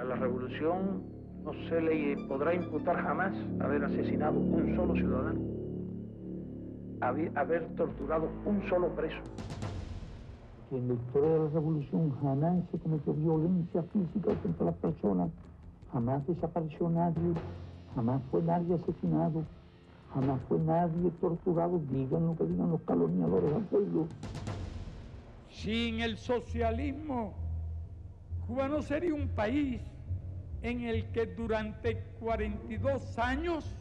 la revolución no se le podrá imputar jamás haber asesinado un solo ciudadano, haber torturado un solo preso. Que en la historia de la revolución jamás se cometió violencia física contra las personas, jamás desapareció nadie, jamás fue nadie asesinado, jamás fue nadie torturado, digan lo que digan los calumniadores al pueblo. Sin el socialismo, Cuba no sería un país en el que durante 42 años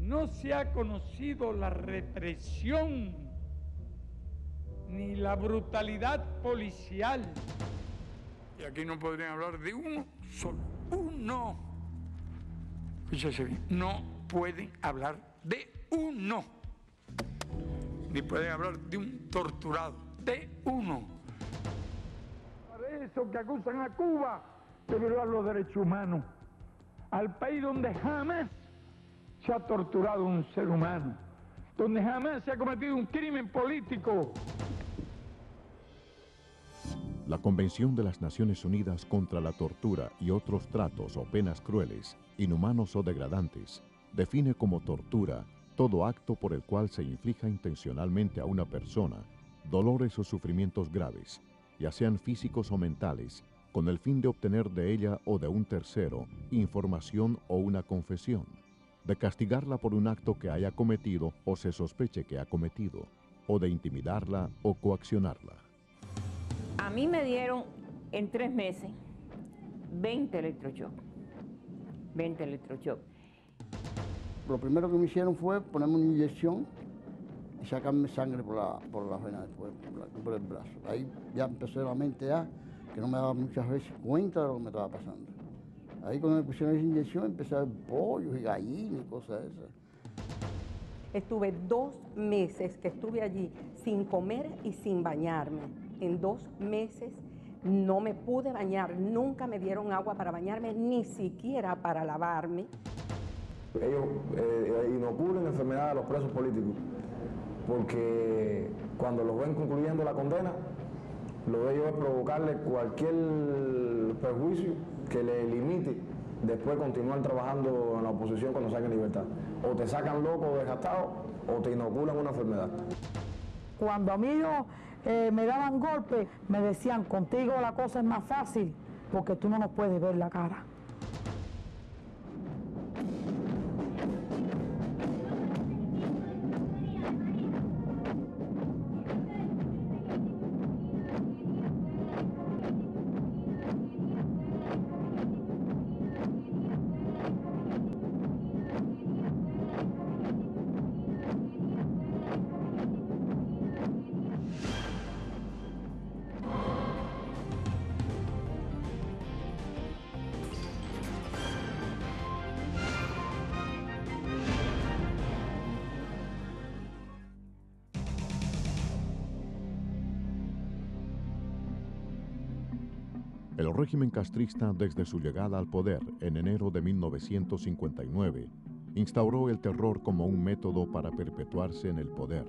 no se ha conocido la represión ni la brutalidad policial. Y aquí no podrían hablar de uno solo. Uno. Fíjese bien, no pueden hablar de uno. Ni pueden hablar de un torturado, de uno. Para eso que acusan a Cuba de violar los derechos humanos, al país donde jamás se ha torturado un ser humano, donde jamás se ha cometido un crimen político. La Convención de las Naciones Unidas contra la Tortura y otros tratos o penas crueles, inhumanos o degradantes, define como tortura todo acto por el cual se inflija intencionalmente a una persona dolores o sufrimientos graves, ya sean físicos o mentales, con el fin de obtener de ella o de un tercero información o una confesión, de castigarla por un acto que haya cometido o se sospeche que ha cometido, o de intimidarla o coaccionarla. A mí me dieron en 3 meses 20 electroshocks. 20 electroshocks. Lo primero que me hicieron fue ponerme una inyección y sacarme sangre por la vena después, por el brazo. Ahí ya empecé la mente a que no me daba muchas veces cuenta de lo que me estaba pasando. Ahí cuando me pusieron esa inyección empecé a ver pollos y gallinas y cosas de esas. Estuve 2 meses que estuve allí sin comer y sin bañarme. En 2 meses no me pude bañar, nunca me dieron agua para bañarme, ni siquiera para lavarme. Ellos inoculan enfermedades a los presos políticos, porque cuando los ven concluyendo la condena, lo de ellos es provocarle cualquier perjuicio que le limite después continuar trabajando en la oposición cuando salgan en libertad. O te sacan loco o desgastado, o te inoculan una enfermedad. Cuando a mí me daban golpes, me decían, contigo la cosa es más fácil, porque tú no nos puedes ver la cara. El régimen castrista, desde su llegada al poder en enero de 1959, instauró el terror como un método para perpetuarse en el poder.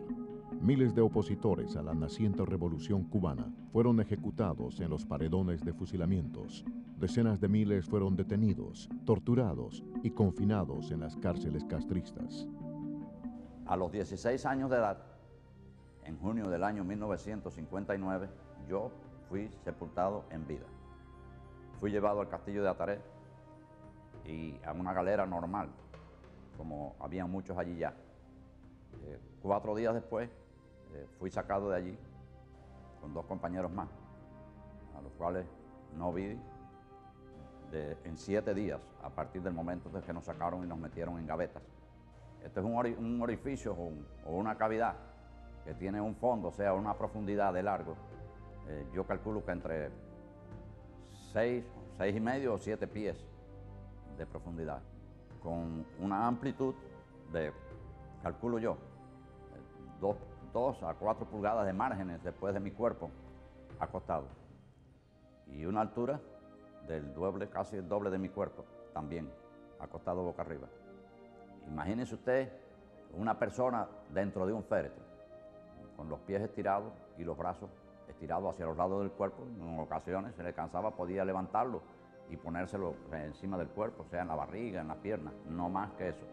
Miles de opositores a la naciente revolución cubana fueron ejecutados en los paredones de fusilamientos. Decenas de miles fueron detenidos, torturados y confinados en las cárceles castristas. A los 16 años de edad, en junio del año 1959, yo fui sepultado en vida. Fui llevado al castillo de Ataré y a una galera normal, como había muchos allí ya. 4 días después fui sacado de allí con 2 compañeros más, a los cuales no vi en 7 días, a partir del momento en que nos sacaron y nos metieron en gavetas. Este es un orificio o una cavidad que tiene un fondo, o sea, una profundidad de largo. Yo calculo que entre 6,5 o 7 pies de profundidad, con una amplitud de, calculo yo, 2 a 4 pulgadas de márgenes después de mi cuerpo acostado, y una altura del doble, casi el doble de mi cuerpo, también acostado boca arriba. Imagínese usted una persona dentro de un féretro, con los pies estirados y los brazos estirados hacia los lados del cuerpo. En ocasiones se le cansaba, podía levantarlo y ponérselo encima del cuerpo, o sea, en la barriga, en las piernas, no más que eso.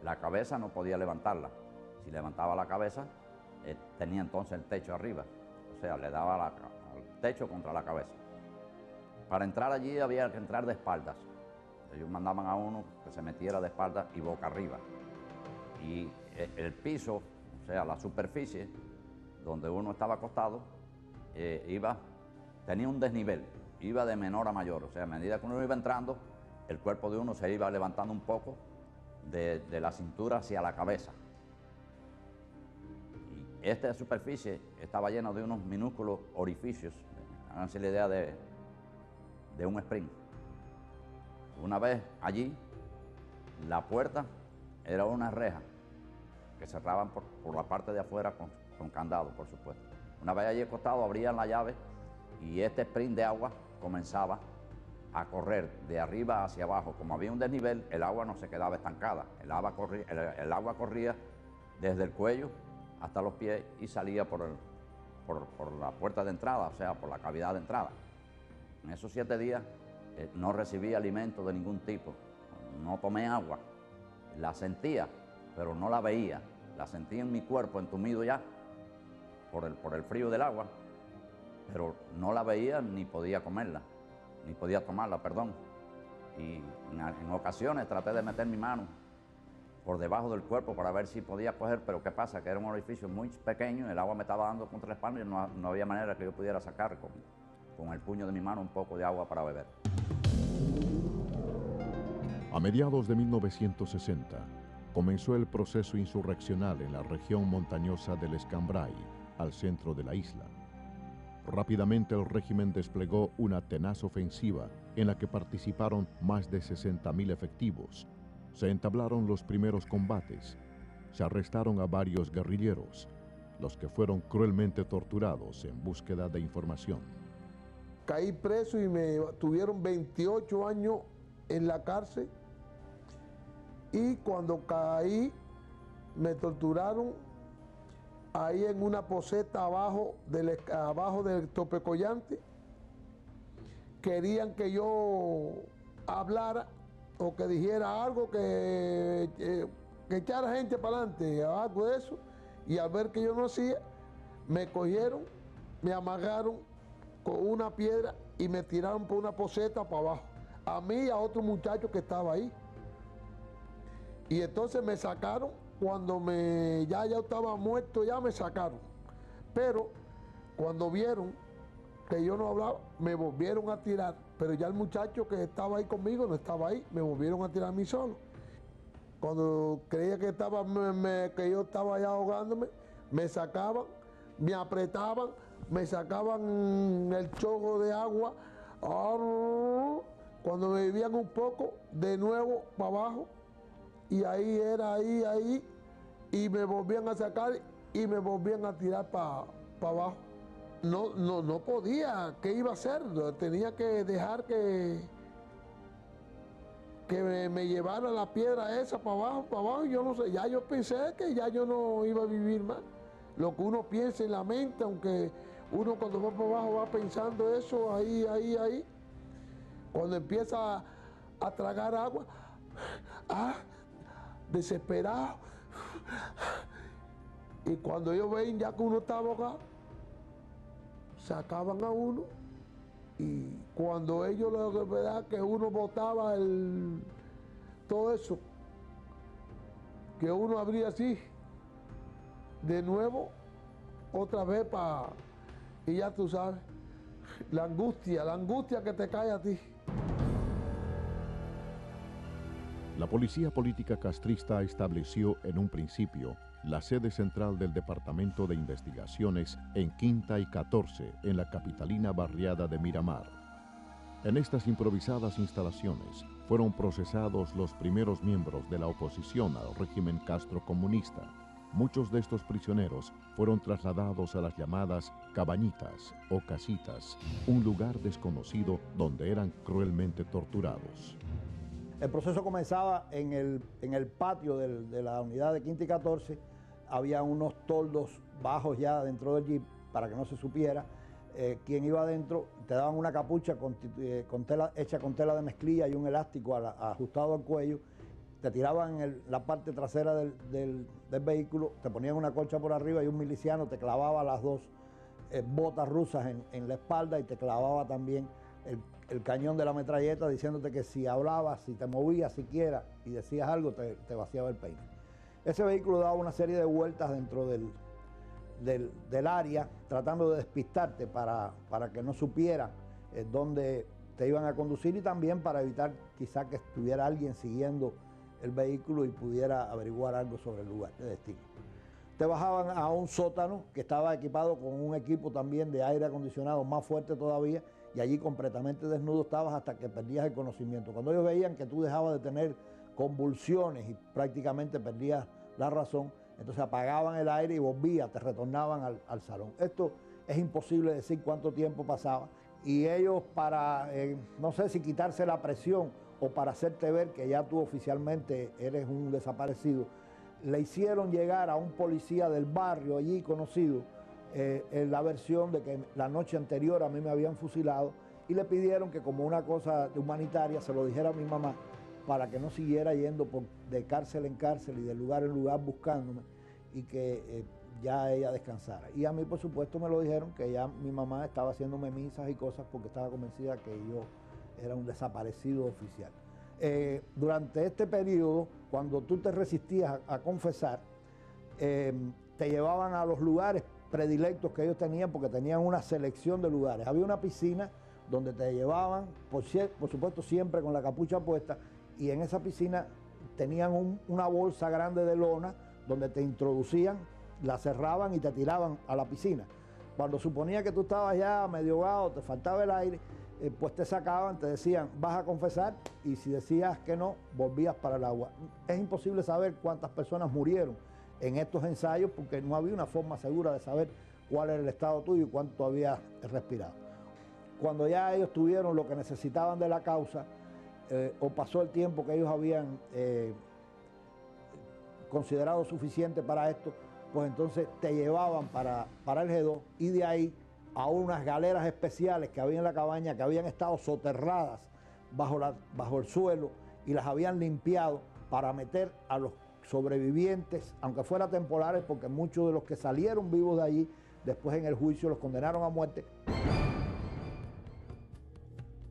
La cabeza no podía levantarla. Si levantaba la cabeza, tenía entonces el techo arriba, o sea, le daba el techo contra la cabeza. Para entrar allí había que entrar de espaldas. Ellos mandaban a uno que se metiera de espaldas y boca arriba. Y el piso, o sea, la superficie donde uno estaba acostado, tenía un desnivel, iba de menor a mayor. O sea, a medida que uno iba entrando, el cuerpo de uno se iba levantando un poco de la cintura hacia la cabeza. Y esta superficie estaba llena de unos minúsculos orificios, háganse la idea de un spring. Una vez allí, la puerta era una reja que cerraban por la parte de afuera con candado, por supuesto. Una vez allí acostado, abrían la llave y este sprint de agua comenzaba a correr de arriba hacia abajo. Como había un desnivel, el agua no se quedaba estancada. El agua corría desde el cuello hasta los pies y salía por la puerta de entrada, o sea, por la cavidad de entrada. En esos 7 días no recibí alimento de ningún tipo, no tomé agua, la sentía, pero no la veía. La sentía en mi cuerpo entumido ya por el frío del agua, pero no la veía ni podía comerla, ni podía tomarla, perdón. Y en ocasiones traté de meter mi mano por debajo del cuerpo para ver si podía coger, pero ¿qué pasa? Que era un orificio muy pequeño, el agua me estaba dando contra la espalda y no había manera que yo pudiera sacar con el puño de mi mano un poco de agua para beber. A mediados de 1960, comenzó el proceso insurreccional en la región montañosa del Escambray, al centro de la isla. Rápidamente el régimen desplegó una tenaz ofensiva en la que participaron más de 60.000 efectivos. Se entablaron los primeros combates. Se arrestaron a varios guerrilleros, los que fueron cruelmente torturados en búsqueda de información. Caí preso y me tuvieron 28 años en la cárcel. Y cuando caí, me torturaron ahí en una poseta abajo del Topecollante. Querían que yo hablara o que dijera algo, que echara gente para adelante, algo de eso. Y al ver que yo no hacía, me cogieron, me amagaron con una piedra y me tiraron por una poseta para abajo. A mí y a otro muchacho que estaba ahí. Y entonces me sacaron, cuando ya estaba muerto, ya me sacaron. Pero cuando vieron que yo no hablaba, me volvieron a tirar. Pero ya el muchacho que estaba ahí conmigo no estaba ahí, me volvieron a tirar a mí solo. Cuando creía que yo estaba ya ahogándome, me sacaban, me apretaban, me sacaban el chorro de agua. Cuando me vivían un poco, de nuevo para abajo. Y ahí era, ahí, y me volvían a sacar y me volvían a tirar para abajo. No podía, ¿qué iba a hacer? Tenía que dejar que me llevara la piedra esa para abajo, yo no sé, ya yo pensé que ya yo no iba a vivir más. Lo que uno piensa en la mente, aunque uno cuando va para abajo va pensando eso, ahí. Cuando empieza a tragar agua, desesperado. Y cuando ellos ven ya que uno está ahogado, sacaban a uno. Y cuando ellos lo verdad que uno botaba todo eso, que uno abría así, de nuevo, otra vez y ya tú sabes, la angustia que te cae a ti. La policía política castrista estableció en un principio la sede central del Departamento de Investigaciones en Quinta y 14, en la capitalina barriada de Miramar. En estas improvisadas instalaciones fueron procesados los primeros miembros de la oposición al régimen castrocomunista. Muchos de estos prisioneros fueron trasladados a las llamadas cabañitas o casitas, un lugar desconocido donde eran cruelmente torturados. El proceso comenzaba en el patio de la unidad de Quinta y 14. Había unos toldos bajos ya dentro del jeep para que no se supiera quién iba adentro. te daban una capucha hecha con tela de mezclilla y un elástico ajustado al cuello, te tiraban en la parte trasera del vehículo, te ponían una colcha por arriba y un miliciano te clavaba las dos botas rusas en la espalda y te clavaba también el cañón de la metralleta, diciéndote que si hablabas, si te movías siquiera y decías algo, te vaciaba el peine. Ese vehículo daba una serie de vueltas dentro del área, tratando de despistarte para que no supiera dónde te iban a conducir y también para evitar quizá que estuviera alguien siguiendo el vehículo y pudiera averiguar algo sobre el lugar de destino. Te bajaban a un sótano que estaba equipado con un equipo también de aire acondicionado más fuerte todavía, y allí completamente desnudo estabas hasta que perdías el conocimiento. Cuando ellos veían que tú dejabas de tener convulsiones y prácticamente perdías la razón, entonces apagaban el aire y volvías, te retornaban al salón. Esto es imposible decir cuánto tiempo pasaba, y ellos para, no sé si quitarse la presión o para hacerte ver que ya tú oficialmente eres un desaparecido, le hicieron llegar a un policía del barrio allí conocido la versión de que la noche anterior a mí me habían fusilado, y le pidieron que como una cosa humanitaria se lo dijera a mi mamá para que no siguiera yendo de cárcel en cárcel y de lugar en lugar buscándome, y que ya ella descansara. Y a mí, por supuesto, me lo dijeron que ya mi mamá estaba haciéndome misas y cosas porque estaba convencida que yo era un desaparecido oficial. Durante este periodo, cuando tú te resistías a confesar, te llevaban a los lugares predilectos que ellos tenían, porque tenían una selección de lugares. Había una piscina donde te llevaban, por supuesto siempre con la capucha puesta, y en esa piscina tenían una bolsa grande de lona donde te introducían, la cerraban y te tiraban a la piscina. Cuando suponía que tú estabas ya medio ahogado, te faltaba el aire, pues te sacaban, te decían, vas a confesar, y si decías que no, volvías para el agua. Es imposible saber cuántas personas murieron en estos ensayos porque no había una forma segura de saber cuál era el estado tuyo y cuánto habías respirado. Cuando ya ellos tuvieron lo que necesitaban de la causa, o pasó el tiempo que ellos habían considerado suficiente para esto, pues entonces te llevaban para el G2, y de ahí a unas galeras especiales que había en la cabaña, que habían estado soterradas bajo el suelo, y las habían limpiado para meter a los sobrevivientes, aunque fuera temporales, porque muchos de los que salieron vivos de allí, después en el juicio los condenaron a muerte.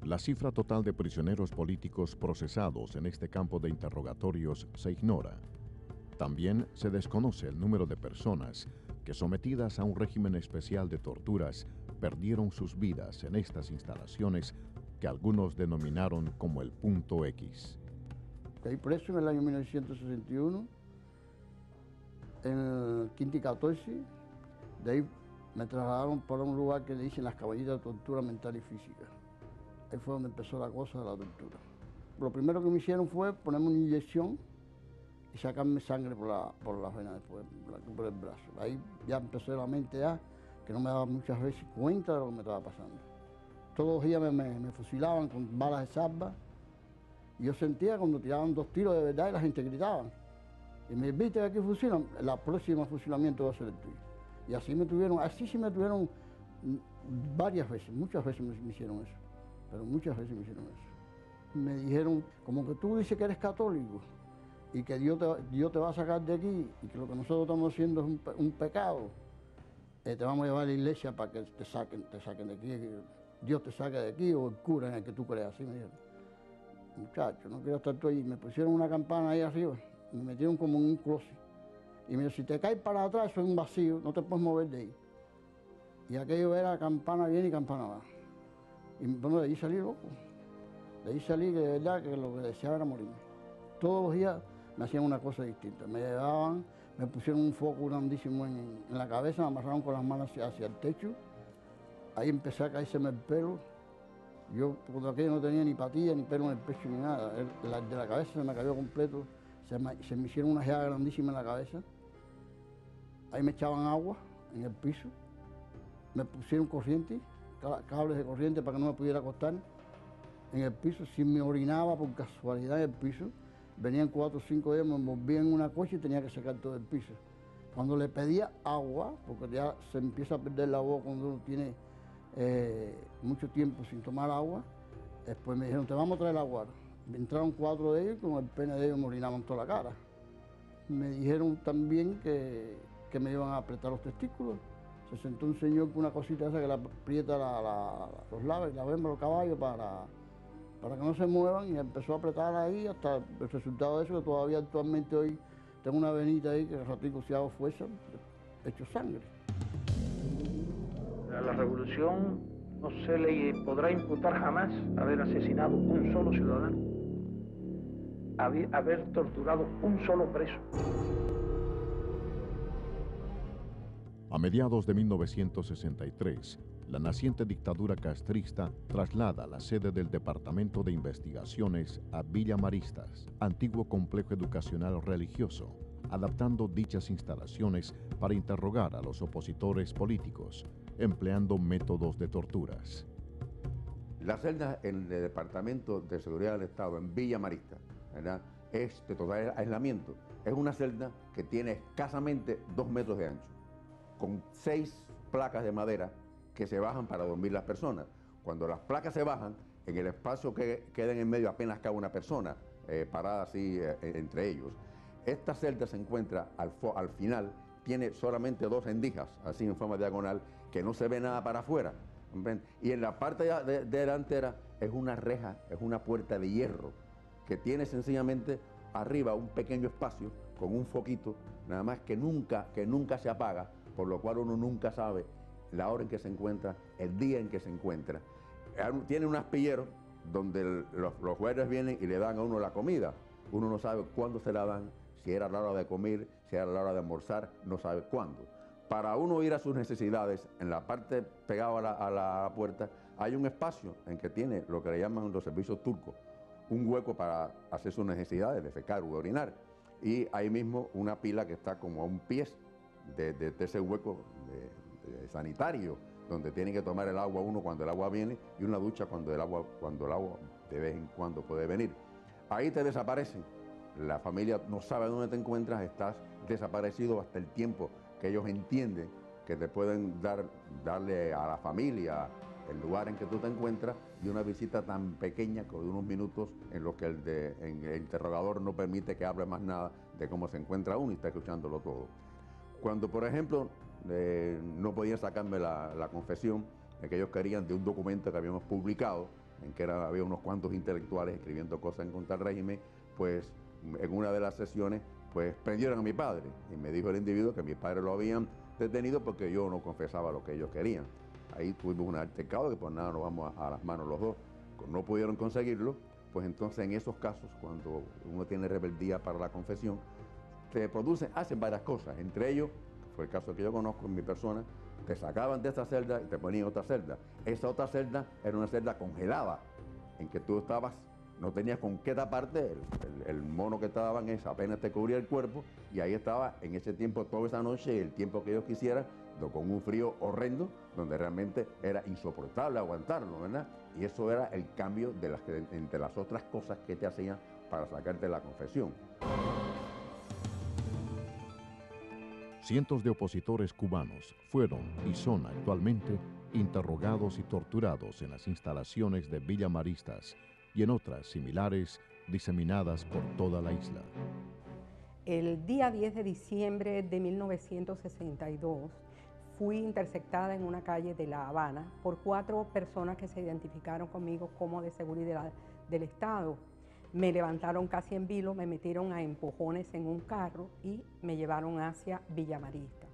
La cifra total de prisioneros políticos procesados en este campo de interrogatorios se ignora. También se desconoce el número de personas que, sometidas a un régimen especial de torturas, perdieron sus vidas en estas instalaciones que algunos denominaron como el Punto X. Caí preso en el año 1961, en el Quinti 14, de ahí me trasladaron para un lugar que le dicen las caballitas de tortura mental y física. Ahí fue donde empezó la cosa de la tortura. Lo primero que me hicieron fue ponerme una inyección y sacarme sangre por la vena después, por el brazo. Ahí ya empezó la mente que no me daba muchas veces cuenta de lo que me estaba pasando. Todos los días me fusilaban con balas de salva, y yo sentía cuando tiraban 2 tiros de verdad y la gente gritaba. Y me viste que aquí fusilan, el próximo fusilamiento va a ser el tuyo. Y así sí me tuvieron varias veces, muchas veces me hicieron eso. Pero muchas veces me hicieron eso. Me dijeron, como que tú dices que eres católico y que Dios te va a sacar de aquí y que lo que nosotros estamos haciendo es un pecado, te vamos a llevar a la iglesia para que te saquen de aquí, que Dios te saque de aquí, o el cura en el que tú creas. Así me dijeron, muchacho, no quiero estar tú ahí. Me pusieron una campana ahí arriba, me metieron como en un closet. Y me dijeron, si te caes para atrás, eso es un vacío, no te puedes mover de ahí. Y aquello era campana bien y campana abajo. Y bueno, de ahí salí loco. De ahí salí que de verdad que lo que deseaba era morirme. Todos los días me hacían una cosa distinta. Me llevaban, me pusieron un foco grandísimo en la cabeza, me amarraron con las manos hacia el techo. Ahí empecé a caérseme el pelo. Yo, cuando aquello no tenía ni patilla, ni pelo en el pecho, ni nada. De la cabeza se me cayó completo. Se me hicieron una llaga grandísima en la cabeza. Ahí me echaban agua en el piso. Me pusieron corriente, cables de corriente para que no me pudiera acostar en el piso. Si me orinaba por casualidad en el piso, venían 4 o 5 días, me envolvían en una coche y tenía que sacar todo el piso. Cuando le pedía agua, porque ya se empieza a perder la voz cuando uno tiene mucho tiempo sin tomar agua. Después me dijeron, te vamos a traer agua. Entraron 4 de ellos y con el pene de ellos me orinaban toda la cara. Me dijeron también que me iban a apretar los testículos. Se sentó un señor con una cosita esa que le aprieta los labios y la vemos los caballos para que no se muevan, y empezó a apretar ahí hasta el resultado de eso, que todavía actualmente hoy tengo una venita ahí que al ratico si hago fuerza, hecho sangre. A la revolución no se le podrá imputar jamás haber asesinado un solo ciudadano, haber torturado un solo preso. A mediados de 1963, la naciente dictadura castrista traslada la sede del Departamento de Investigaciones a Villa Maristas, antiguo complejo educacional religioso, adaptando dichas instalaciones para interrogar a los opositores políticos, empleando métodos de torturas. La celda en el Departamento de Seguridad del Estado, en Villa Maristas, ¿verdad?, es de total aislamiento. Es una celda que tiene escasamente 2 metros de ancho, con 6 placas de madera que se bajan para dormir las personas. Cuando las placas se bajan, en el espacio que queda en medio apenas cabe una persona parada así entre ellos. Esta celda se encuentra al final, tiene solamente 2 rendijas, así en forma diagonal, que no se ve nada para afuera. ¿Comprende? Y en la parte delantera es una reja, es una puerta de hierro, que tiene sencillamente arriba un pequeño espacio con un foquito, nada más que nunca se apaga, por lo cual uno nunca sabe la hora en que se encuentra, el día en que se encuentra. Tiene un astillero donde los jueces vienen y le dan a uno la comida. Uno no sabe cuándo se la dan, si era la hora de comer, si era la hora de almorzar, no sabe cuándo. Para uno ir a sus necesidades, en la parte pegada a la puerta, hay un espacio en que tiene lo que le llaman los servicios turcos, un hueco para hacer sus necesidades, defecar o orinar. Y ahí mismo una pila que está como a un pie de ese hueco sanitario, donde tiene que tomar el agua uno cuando el agua viene, y una ducha cuando el agua de vez en cuando puede venir. Ahí te desaparecen. La familia no sabe dónde te encuentras, estás desaparecido hasta el tiempo que ellos entienden que te pueden darle a la familia el lugar en que tú te encuentras, y una visita tan pequeña como de unos minutos en los que el interrogador no permite que hable más nada de cómo se encuentra uno y está escuchándolo todo. Cuando, por ejemplo, no podían sacarme la confesión que ellos querían de un documento que habíamos publicado, en que había unos cuantos intelectuales escribiendo cosas en contra del régimen, pues en una de las sesiones pues prendieron a mi padre, y me dijo el individuo que mi padre lo habían detenido porque yo no confesaba lo que ellos querían. Ahí tuvimos un altercado que por nada nos vamos a las manos los dos. No pudieron conseguirlo, pues entonces en esos casos, cuando uno tiene rebeldía para la confesión, hacen varias cosas. Entre ellos, fue el caso que yo conozco en mi persona, te sacaban de esta celda y te ponían otra celda. Esa otra celda era una celda congelada, en que tú no tenías con qué taparte, el mono que te daban apenas te cubría el cuerpo, y ahí estaba en ese tiempo, toda esa noche, el tiempo que ellos quisieran, con un frío horrendo, donde realmente era insoportable aguantarlo, ¿verdad? Y eso era el cambio entre las otras cosas que te hacían para sacarte la confesión. Cientos de opositores cubanos fueron y son actualmente interrogados y torturados en las instalaciones de Villa Maristas y en otras similares diseminadas por toda la isla. El día 10 de diciembre de 1962 fui interceptada en una calle de La Habana por 4 personas que se identificaron conmigo como de seguridad del Estado. Me levantaron casi en vilo, me metieron a empujones en un carro y me llevaron hacia Villa Maristas.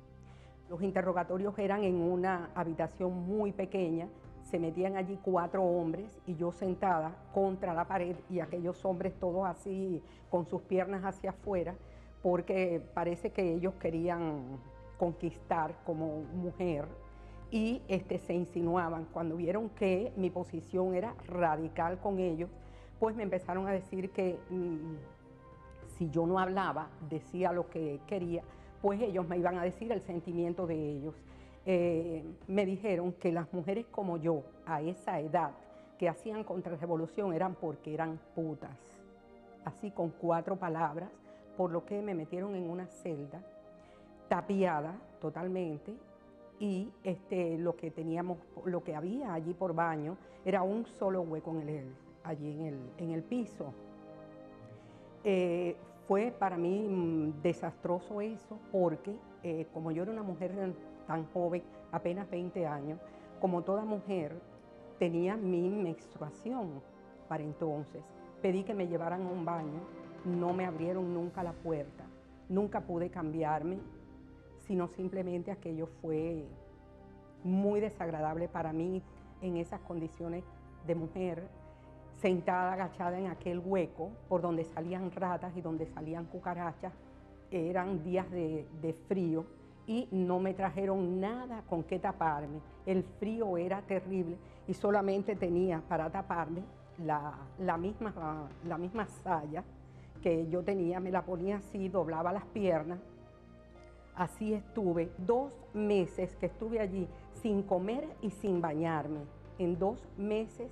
Los interrogatorios eran en una habitación muy pequeña, se metían allí 4 hombres y yo sentada contra la pared, y aquellos hombres todos así con sus piernas hacia afuera, porque parece que ellos querían conquistar como mujer, y se insinuaban. Cuando vieron que mi posición era radical con ellos, pues me empezaron a decir que si yo no hablaba, decía lo que quería, pues ellos me iban a decir el sentimiento de ellos. Me dijeron que las mujeres como yo, a esa edad, que hacían contrarrevolución eran porque eran putas, así con 4 palabras, por lo que me metieron en una celda tapiada totalmente, y lo que había allí por baño era un solo hueco allí en el piso. Fue para mí desastroso eso porque como yo era una mujer tan joven, apenas 20 años, como toda mujer tenía mi menstruación para entonces. Pedí que me llevaran a un baño, no me abrieron nunca la puerta, nunca pude cambiarme, sino simplemente aquello fue muy desagradable para mí en esas condiciones de mujer, sentada, agachada en aquel hueco por donde salían ratas y donde salían cucarachas. Eran días de frío y no me trajeron nada con qué taparme. El frío era terrible y solamente tenía para taparme la misma saya que yo tenía, me la ponía así, doblaba las piernas. Así estuve 2 meses que estuve allí sin comer y sin bañarme. En 2 meses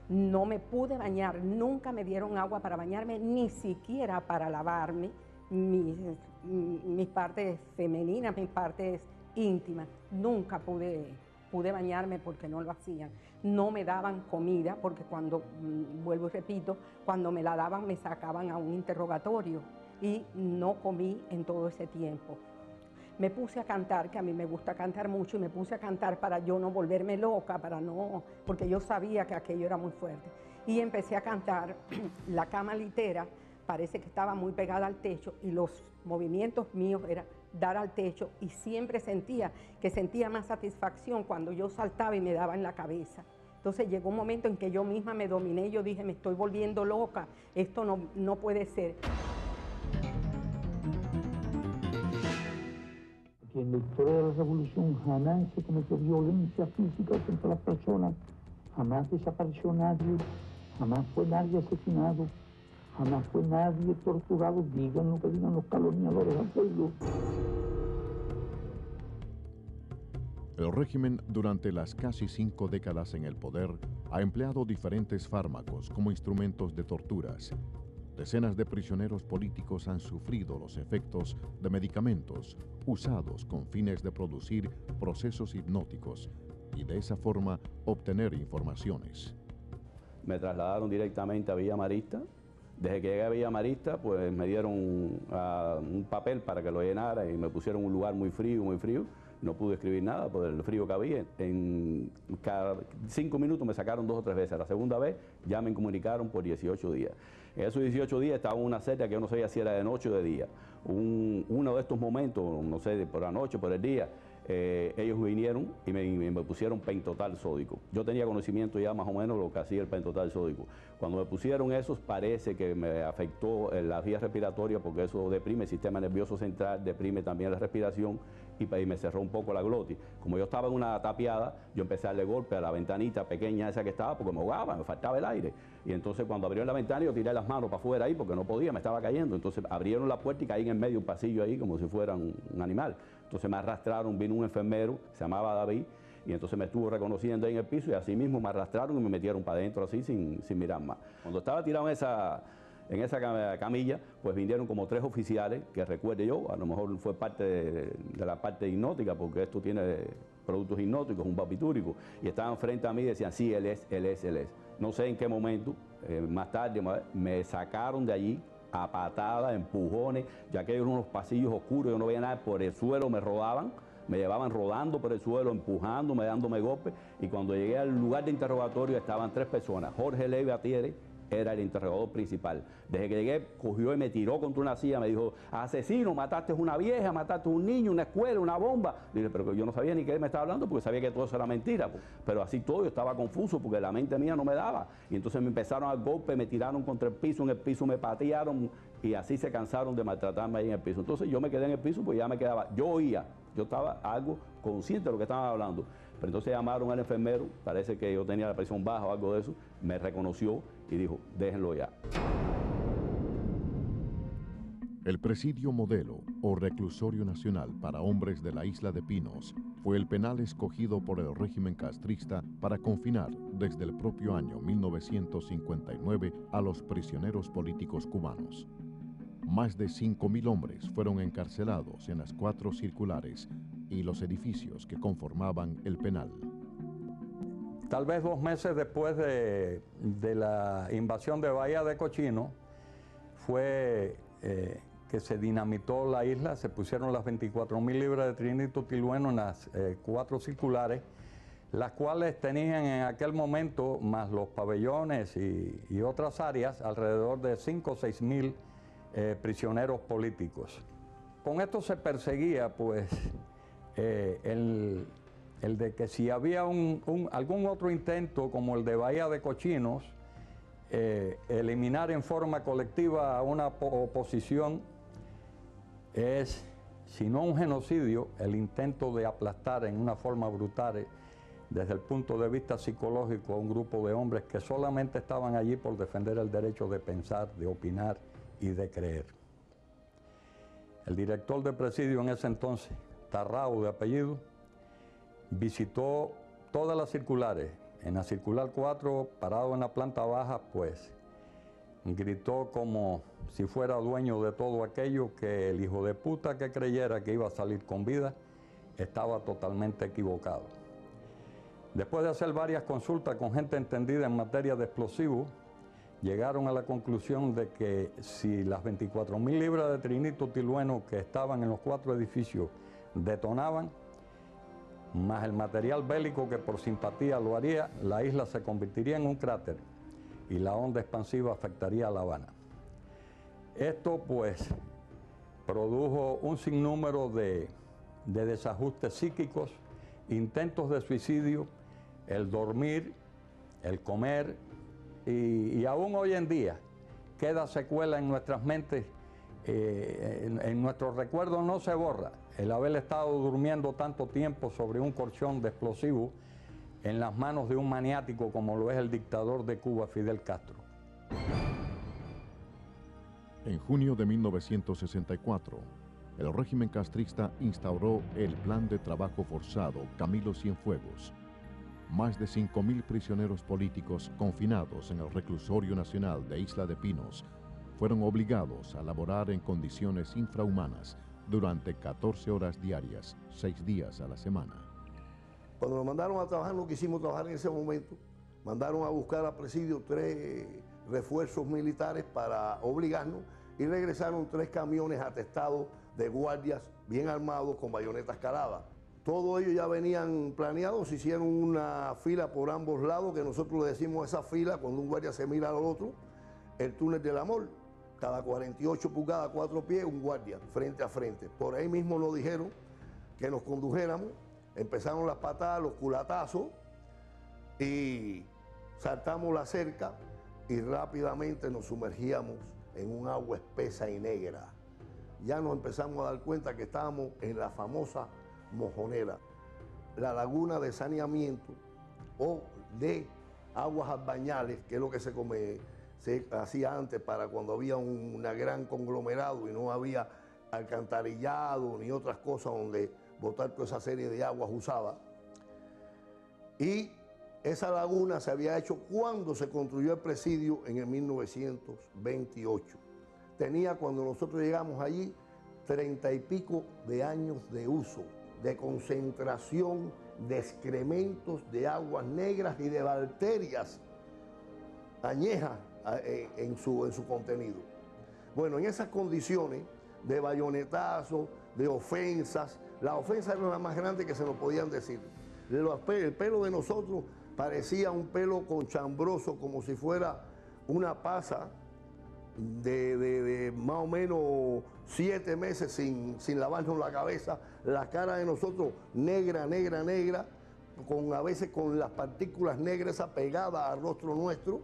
no me pude bañar, nunca me dieron agua para bañarme, ni siquiera para lavarme mis partes femeninas, mis partes íntimas. Nunca pude bañarme porque no lo hacían. No me daban comida porque vuelvo y repito, cuando me la daban me sacaban a un interrogatorio y no comí en todo ese tiempo. Me puse a cantar, que a mí me gusta cantar mucho, y me puse a cantar para yo no volverme loca, porque yo sabía que aquello era muy fuerte. Y empecé a cantar, la cama litera parece que estaba muy pegada al techo y los movimientos míos eran dar al techo y siempre sentía más satisfacción cuando yo saltaba y me daba en la cabeza. Entonces llegó un momento en que yo misma me dominé y yo dije, me estoy volviendo loca, esto no puede ser. Que en la historia de la revolución jamás se cometió violencia física contra las personas, jamás desapareció nadie, jamás fue nadie asesinado, jamás fue nadie torturado, digan lo que digan los calumniadores al pueblo. El régimen, durante las casi 5 décadas en el poder, ha empleado diferentes fármacos como instrumentos de torturas. Decenas de prisioneros políticos han sufrido los efectos de medicamentos usados con fines de producir procesos hipnóticos y de esa forma obtener informaciones. Me trasladaron directamente a Villa Marista. Desde que llegué a Villa Marista, pues me dieron un papel para que lo llenara y me pusieron en un lugar muy frío, muy frío. No pude escribir nada por el frío que había. En cada 5 minutos me sacaron 2 o 3 veces. La segunda vez ya me comunicaron por 18 días. En esos 18 días estaba en una celda que yo no sabía si era de noche o de día. Uno de estos momentos, no sé, por la noche, por el día, ellos vinieron y me pusieron pentotal sódico. Yo tenía conocimiento ya más o menos lo que hacía el pentotal sódico. Cuando me pusieron eso, parece que me afectó la vía respiratoria porque eso deprime el sistema nervioso central, deprime también la respiración y me cerró un poco la glotis. Como yo estaba en una tapiada, yo empecé a darle golpe a la ventanita pequeña esa que estaba porque me ahogaba, me faltaba el aire. Y entonces cuando abrieron la ventana yo tiré las manos para afuera ahí porque no podía, me estaba cayendo. Entonces abrieron la puerta y caí en medio de un pasillo ahí como si fuera un animal. Entonces me arrastraron, vino un enfermero, se llamaba David, y entonces me estuvo reconociendo ahí en el piso y así mismo me arrastraron y me metieron para adentro así sin mirar más. Cuando estaba tirado en esa camilla, pues vinieron como 3 oficiales, que recuerde yo, a lo mejor fue parte de la parte hipnótica, porque esto tiene productos hipnóticos, un barbitúrico, y estaban frente a mí y decían, sí, él es. No sé en qué momento, más tarde, me sacaron de allí a patadas, empujones, ya que eran unos pasillos oscuros, yo no veía nada, por el suelo me rodaban, me llevaban rodando por el suelo, empujándome, dándome golpes, y cuando llegué al lugar de interrogatorio estaban 3 personas, Jorge Levi Atiere, era el interrogador principal. Desde que llegué, cogió y me tiró contra una silla, me dijo, asesino, mataste a una vieja, mataste a un niño, una escuela, una bomba. Le dije, pero yo no sabía ni qué me estaba hablando porque sabía que todo eso era mentira. Pero así todo, yo estaba confuso porque la mente mía no me daba. Y entonces me empezaron a golpe, me tiraron contra el piso, en el piso me patearon y así se cansaron de maltratarme ahí en el piso. Entonces yo me quedé en el piso porque ya me quedaba, yo oía, yo estaba algo consciente de lo que estaban hablando. Pero entonces llamaron al enfermero, parece que yo tenía la presión baja o algo de eso, me reconoció y dijo, déjenlo ya. El Presidio Modelo o Reclusorio Nacional para Hombres de la Isla de Pinos fue el penal escogido por el régimen castrista para confinar desde el propio año 1959 a los prisioneros políticos cubanos. Más de 5.000 hombres fueron encarcelados en las 4 circulares y los edificios que conformaban el penal. Tal vez 2 meses después de la invasión de Bahía de Cochinos fue que se dinamitó la isla, se pusieron las 24.000 libras de trinito tolueno en las 4 circulares, las cuales tenían en aquel momento, más los pabellones y otras áreas, alrededor de 5 o 6 mil prisioneros políticos. Con esto se perseguía, pues, el de que si había algún otro intento, como el de Bahía de Cochinos, eliminar en forma colectiva a una oposición es, si no un genocidio, el intento de aplastar en una forma brutal, desde el punto de vista psicológico, a un grupo de hombres que solamente estaban allí por defender el derecho de pensar, de opinar y de creer. El director de presidio en ese entonces, Tarrao de apellido, visitó todas las circulares. En la circular 4, parado en la planta baja, pues gritó como si fuera dueño de todo aquello, que el hijo de puta que creyera que iba a salir con vida estaba totalmente equivocado. Después de hacer varias consultas con gente entendida en materia de explosivos, llegaron a la conclusión de que si las 24.000 libras de trinito tolueno que estaban en los 4 edificios detonaban, más el material bélico que por simpatía lo haría, la isla se convertiría en un cráter y la onda expansiva afectaría a La Habana. Esto, pues, produjo un sinnúmero de desajustes psíquicos, intentos de suicidio, el dormir, el comer, y aún hoy en día queda secuela en nuestras mentes, en nuestros recuerdos no se borra el haber estado durmiendo tanto tiempo sobre un colchón de explosivos en las manos de un maniático como lo es el dictador de Cuba, Fidel Castro. En junio de 1964, el régimen castrista instauró el Plan de Trabajo Forzado Camilo Cienfuegos. Más de 5.000 prisioneros políticos confinados en el Reclusorio Nacional de Isla de Pinos fueron obligados a laborar en condiciones infrahumanas durante 14 horas diarias, 6 días a la semana. Cuando nos mandaron a trabajar, no quisimos trabajar en ese momento. Mandaron a buscar a presidio 3 refuerzos militares para obligarnos y regresaron 3 camiones atestados de guardias bien armados con bayonetas caladas. Todos ellos ya venían planeados, se hicieron una fila por ambos lados, que nosotros le decimos a esa fila, cuando un guardia se mira al otro, el túnel del amor. Cada 48 pulgadas, 4 pies, un guardia, frente a frente. Por ahí mismo nos dijeron que nos condujéramos, empezaron las patadas, los culatazos, y saltamos la cerca y rápidamente nos sumergíamos en un agua espesa y negra. Ya nos empezamos a dar cuenta que estábamos en la famosa Mojonera, la laguna de saneamiento o de aguas albañales, que es lo que se hacía antes para cuando había un gran conglomerado y no había alcantarillado ni otras cosas donde botar toda esa serie de aguas usaba. Y esa laguna se había hecho cuando se construyó el presidio en el 1928. Tenía, cuando nosotros llegamos allí, 30 y pico de años de uso, de concentración de excrementos, de aguas negras y de bacterias añejas en su contenido. Bueno, en esas condiciones de bayonetazos, de ofensas, las ofensas eran las más grandes que se nos podían decir. El pelo de nosotros parecía un pelo conchambroso, como si fuera una pasa de más o menos 7 meses sin lavarnos la cabeza. La cara de nosotros negra, negra, negra, a veces con las partículas negras pegadas al rostro nuestro,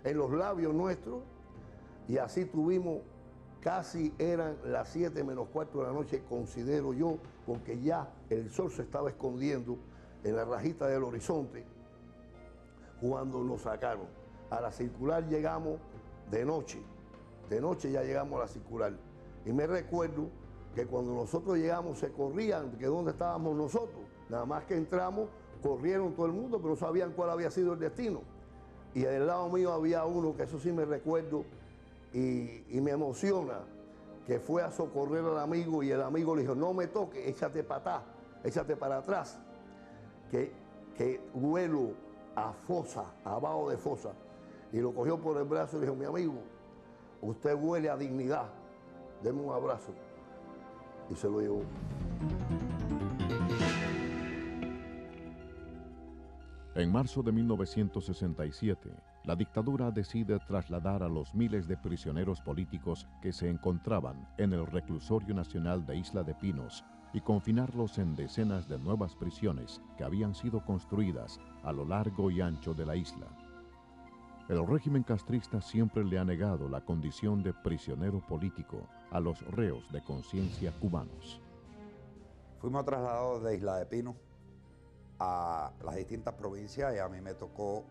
en los labios nuestros, y así tuvimos, casi eran las 7 menos cuarto de la noche, considero yo, porque ya el sol se estaba escondiendo en la rajita del horizonte cuando nos sacaron. A la circular llegamos de noche ya llegamos a la circular. Y me recuerdo que cuando nosotros llegamos se corrían, que dónde estábamos nosotros. Nada más que entramos, corrieron todo el mundo, pero no sabían cuál había sido el destino. Y del lado mío había uno, que eso sí me recuerdo, y me emociona, que fue a socorrer al amigo y el amigo le dijo, no me toques, échate para atrás, échate para atrás, que vuelo a fosa, abajo de fosa. Y lo cogió por el brazo y dijo, mi amigo, usted huele a dignidad, deme un abrazo. Y se lo llevó. En marzo de 1967, la dictadura decide trasladar a los miles de prisioneros políticos que se encontraban en el Reclusorio Nacional de Isla de Pinos y confinarlos en decenas de nuevas prisiones que habían sido construidas a lo largo y ancho de la isla. El régimen castrista siempre le ha negado la condición de prisionero político a los reos de conciencia cubanos. Fuimos trasladados de Isla de Pinos a las distintas provincias y a mí me tocó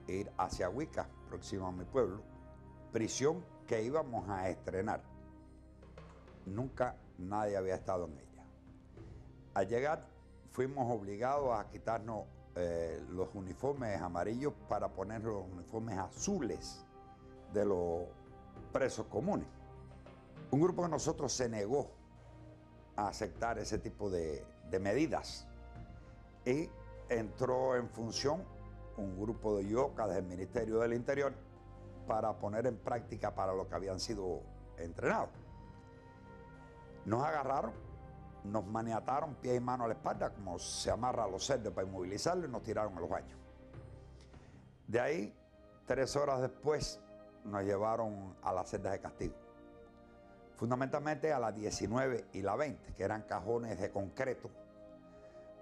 ir hacia Huica, próximo a mi pueblo, prisión que íbamos a estrenar. Nunca nadie había estado en ella. Al llegar fuimos obligados a quitarnos los uniformes amarillos para poner los uniformes azules de los presos comunes. Un grupo de nosotros se negó a aceptar ese tipo de medidas y entró en función un grupo de yocas del Ministerio del Interior para poner en práctica para lo que habían sido entrenados. Nos agarraron, nos maniataron pie y mano a la espalda, como se amarra a los cerdos para inmovilizarlos, y nos tiraron a los baños. De ahí, 3 horas después, nos llevaron a las celdas de castigo. Fundamentalmente a las 19 y la 20, que eran cajones de concreto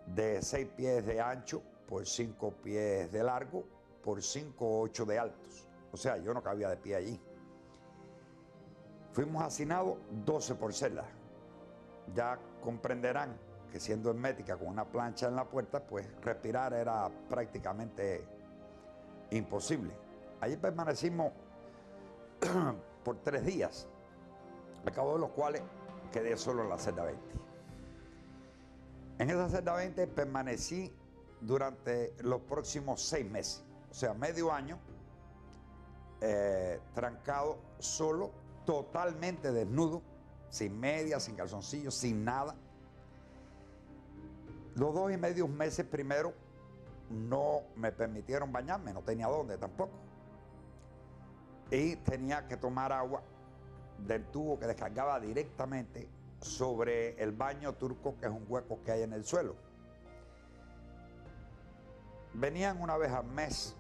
de 6 pies de ancho por 5 pies de largo por 5 o 8 de altos. O sea, yo no cabía de pie allí. Fuimos hacinados 12 por celda. Ya comprenderán que siendo hermética con una plancha en la puerta, pues respirar era prácticamente imposible. Allí permanecimos por 3 días, al cabo de los cuales quedé solo en la celda 20. En esa celda 20 permanecí durante los próximos 6 meses, o sea, medio año, trancado, solo, totalmente desnudo, sin medias, sin calzoncillos, sin nada. Los 2 y medio meses primero no me permitieron bañarme, no tenía dónde tampoco. Y tenía que tomar agua del tubo que descargaba directamente sobre el baño turco, que es un hueco que hay en el suelo. Venían una vez al mes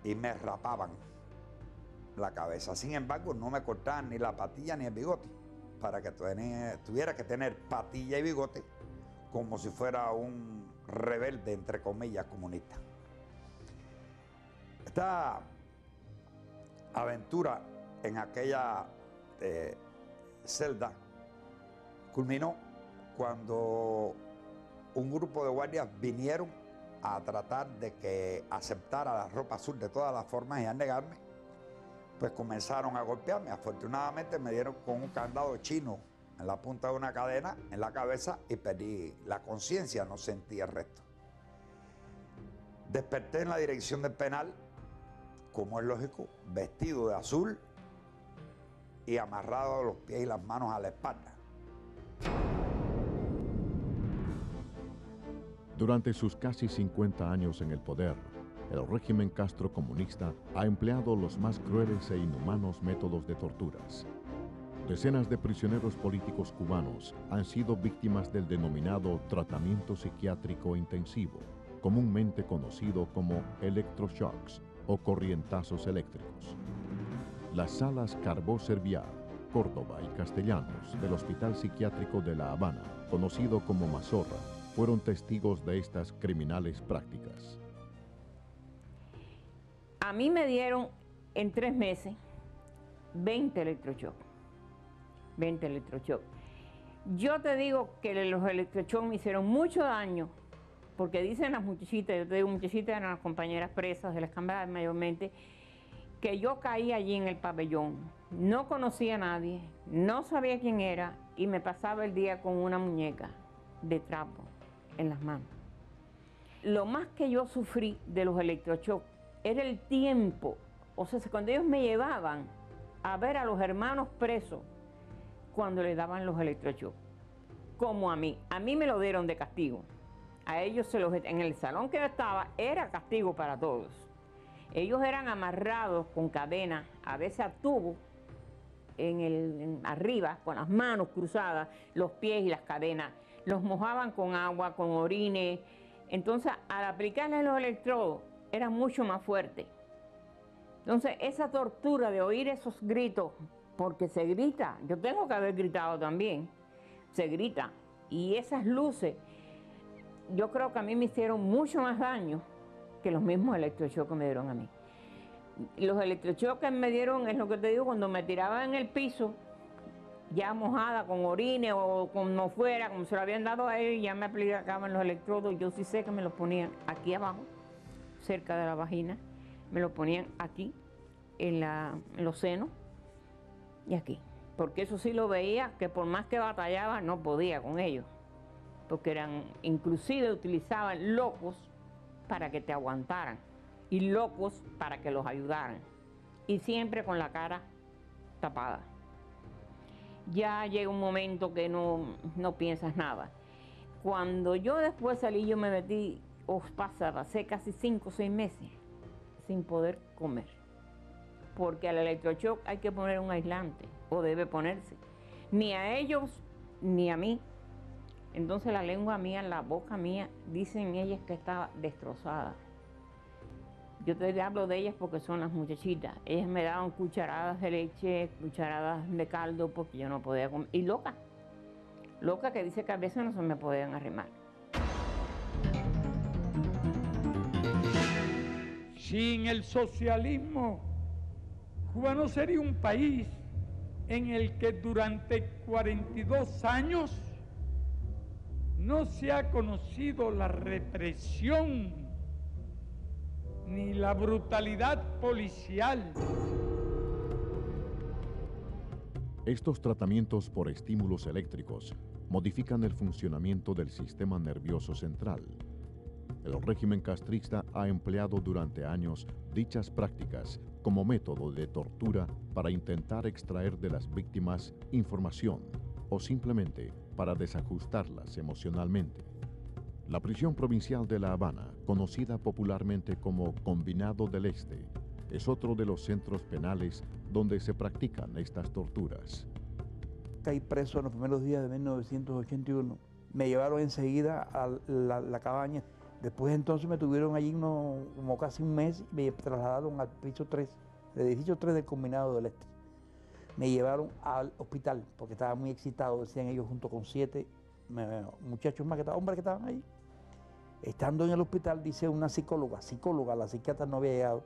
y me rapaban la cabeza. Sin embargo, no me cortaban ni la patilla ni el bigote, para que tuviera que tener patilla y bigote como si fuera un rebelde, entre comillas, comunista. Esta aventura en aquella celda culminó cuando un grupo de guardias vinieron a tratar de que aceptara la ropa azul de todas las formas, y al negarme, pues comenzaron a golpearme. Afortunadamente me dieron con un candado chino en la punta de una cadena en la cabeza y perdí la conciencia, no sentí el resto. Desperté en la dirección del penal, como es lógico, vestido de azul y amarrado los pies y las manos a la espalda. Durante sus casi 50 años en el poder, el régimen castrocomunista ha empleado los más crueles e inhumanos métodos de torturas. Decenas de prisioneros políticos cubanos han sido víctimas del denominado tratamiento psiquiátrico intensivo, comúnmente conocido como electroshocks o corrientazos eléctricos. Las salas Carbó Serviá, Córdoba y Castellanos del Hospital Psiquiátrico de La Habana, conocido como Mazorra, fueron testigos de estas criminales prácticas. A mí me dieron en 3 meses 20 electroshocks. 20 electroshocks. Yo te digo que los electroshocks me hicieron mucho daño, porque dicen las muchachitas, yo te digo muchachitas, eran las compañeras presas de las cámaras mayormente, que yo caí allí en el pabellón, no conocía a nadie, no sabía quién era, y me pasaba el día con una muñeca de trapo en las manos. Lo más que yo sufrí de los electroshocks era el tiempo. O sea, cuando ellos me llevaban a ver a los hermanos presos, cuando le daban los electroshocks. como a mí. A mí me lo dieron de castigo. A ellos en el salón que yo estaba era castigo para todos. Ellos eran amarrados con cadenas, a veces a tubo, arriba, con las manos cruzadas, los pies y las cadenas. Los mojaban con agua, con orines. Entonces, al aplicarles los electrodos, era mucho más fuerte. Entonces, esa tortura de oír esos gritos, porque se grita, yo tengo que haber gritado también, se grita. Y esas luces, yo creo que a mí me hicieron mucho más daño que los mismos electrochoques me dieron a mí. Los electrochoques me dieron, es lo que te digo, cuando me tiraban en el piso, ya mojada, con orines o como fuera, como se lo habían dado a ellos, ya me aplicaban los electrodos. Yo sí sé que me los ponían aquí abajo, cerca de la vagina, me lo ponían aquí, en los senos y aquí. Porque eso sí lo veía, que por más que batallaba, no podía con ellos. Porque inclusive utilizaban locos para que te aguantaran y locos para que los ayudaran. Y siempre con la cara tapada. Ya llega un momento que no piensas nada. Cuando yo después salí, yo me metí, pasé casi 5 o 6 meses sin poder comer. Porque al electroshock hay que poner un aislante, o debe ponerse. Ni a ellos, ni a mí. Entonces la lengua mía, la boca mía, dicen ellas que estaba destrozada. Yo te hablo de ellas porque son las muchachitas. Ellas me daban cucharadas de leche, cucharadas de caldo, porque yo no podía comer. Y loca que dice que a veces no se me podían arrimar. Sin el socialismo, Cuba no sería un país en el que durante 42 años no se ha conocido la represión ni la brutalidad policial. Estos tratamientos por estímulos eléctricos modifican el funcionamiento del sistema nervioso central. El régimen castrista ha empleado durante años dichas prácticas como método de tortura para intentar extraer de las víctimas información o simplemente para desajustarlas emocionalmente. La prisión provincial de La Habana, conocida popularmente como Combinado del Este, es otro de los centros penales donde se practican estas torturas. Caí preso en los primeros días de 1981. Me llevaron enseguida a la cabaña. Después entonces me tuvieron allí como casi un mes y me trasladaron al piso 3, el edificio 3 del Combinado del Este. Me llevaron al hospital porque estaba muy excitado, decían ellos, junto con 7 muchachos más, hombres que estaban allí. Estando en el hospital, dice una psicóloga, la psiquiatra no había llegado,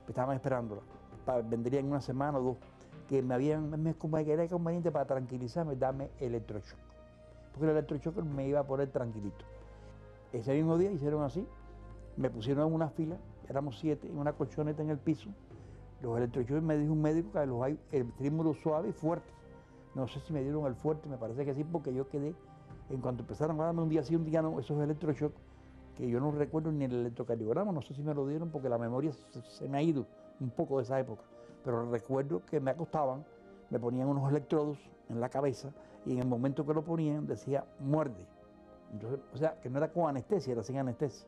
estaban esperándola, vendría en una semana o 2, que era conveniente para tranquilizarme, darme electroshock, porque el electroshock me iba a poner tranquilito. Ese mismo día hicieron así, me pusieron en una fila, éramos 7, en una colchoneta en el piso. Los electroshocks, me dijo un médico que los hay el estímulo suave y fuerte. No sé si me dieron el fuerte, me parece que sí, porque yo quedé, en cuanto empezaron a darme un día sí, un día no, esos electroshocks, que yo no recuerdo ni el electrocardiograma, no sé si me lo dieron porque la memoria se me ha ido un poco de esa época, pero recuerdo que me acostaban, me ponían unos electrodos en la cabeza y en el momento que lo ponían decía muerde. Entonces, o sea, que no era con anestesia, era sin anestesia.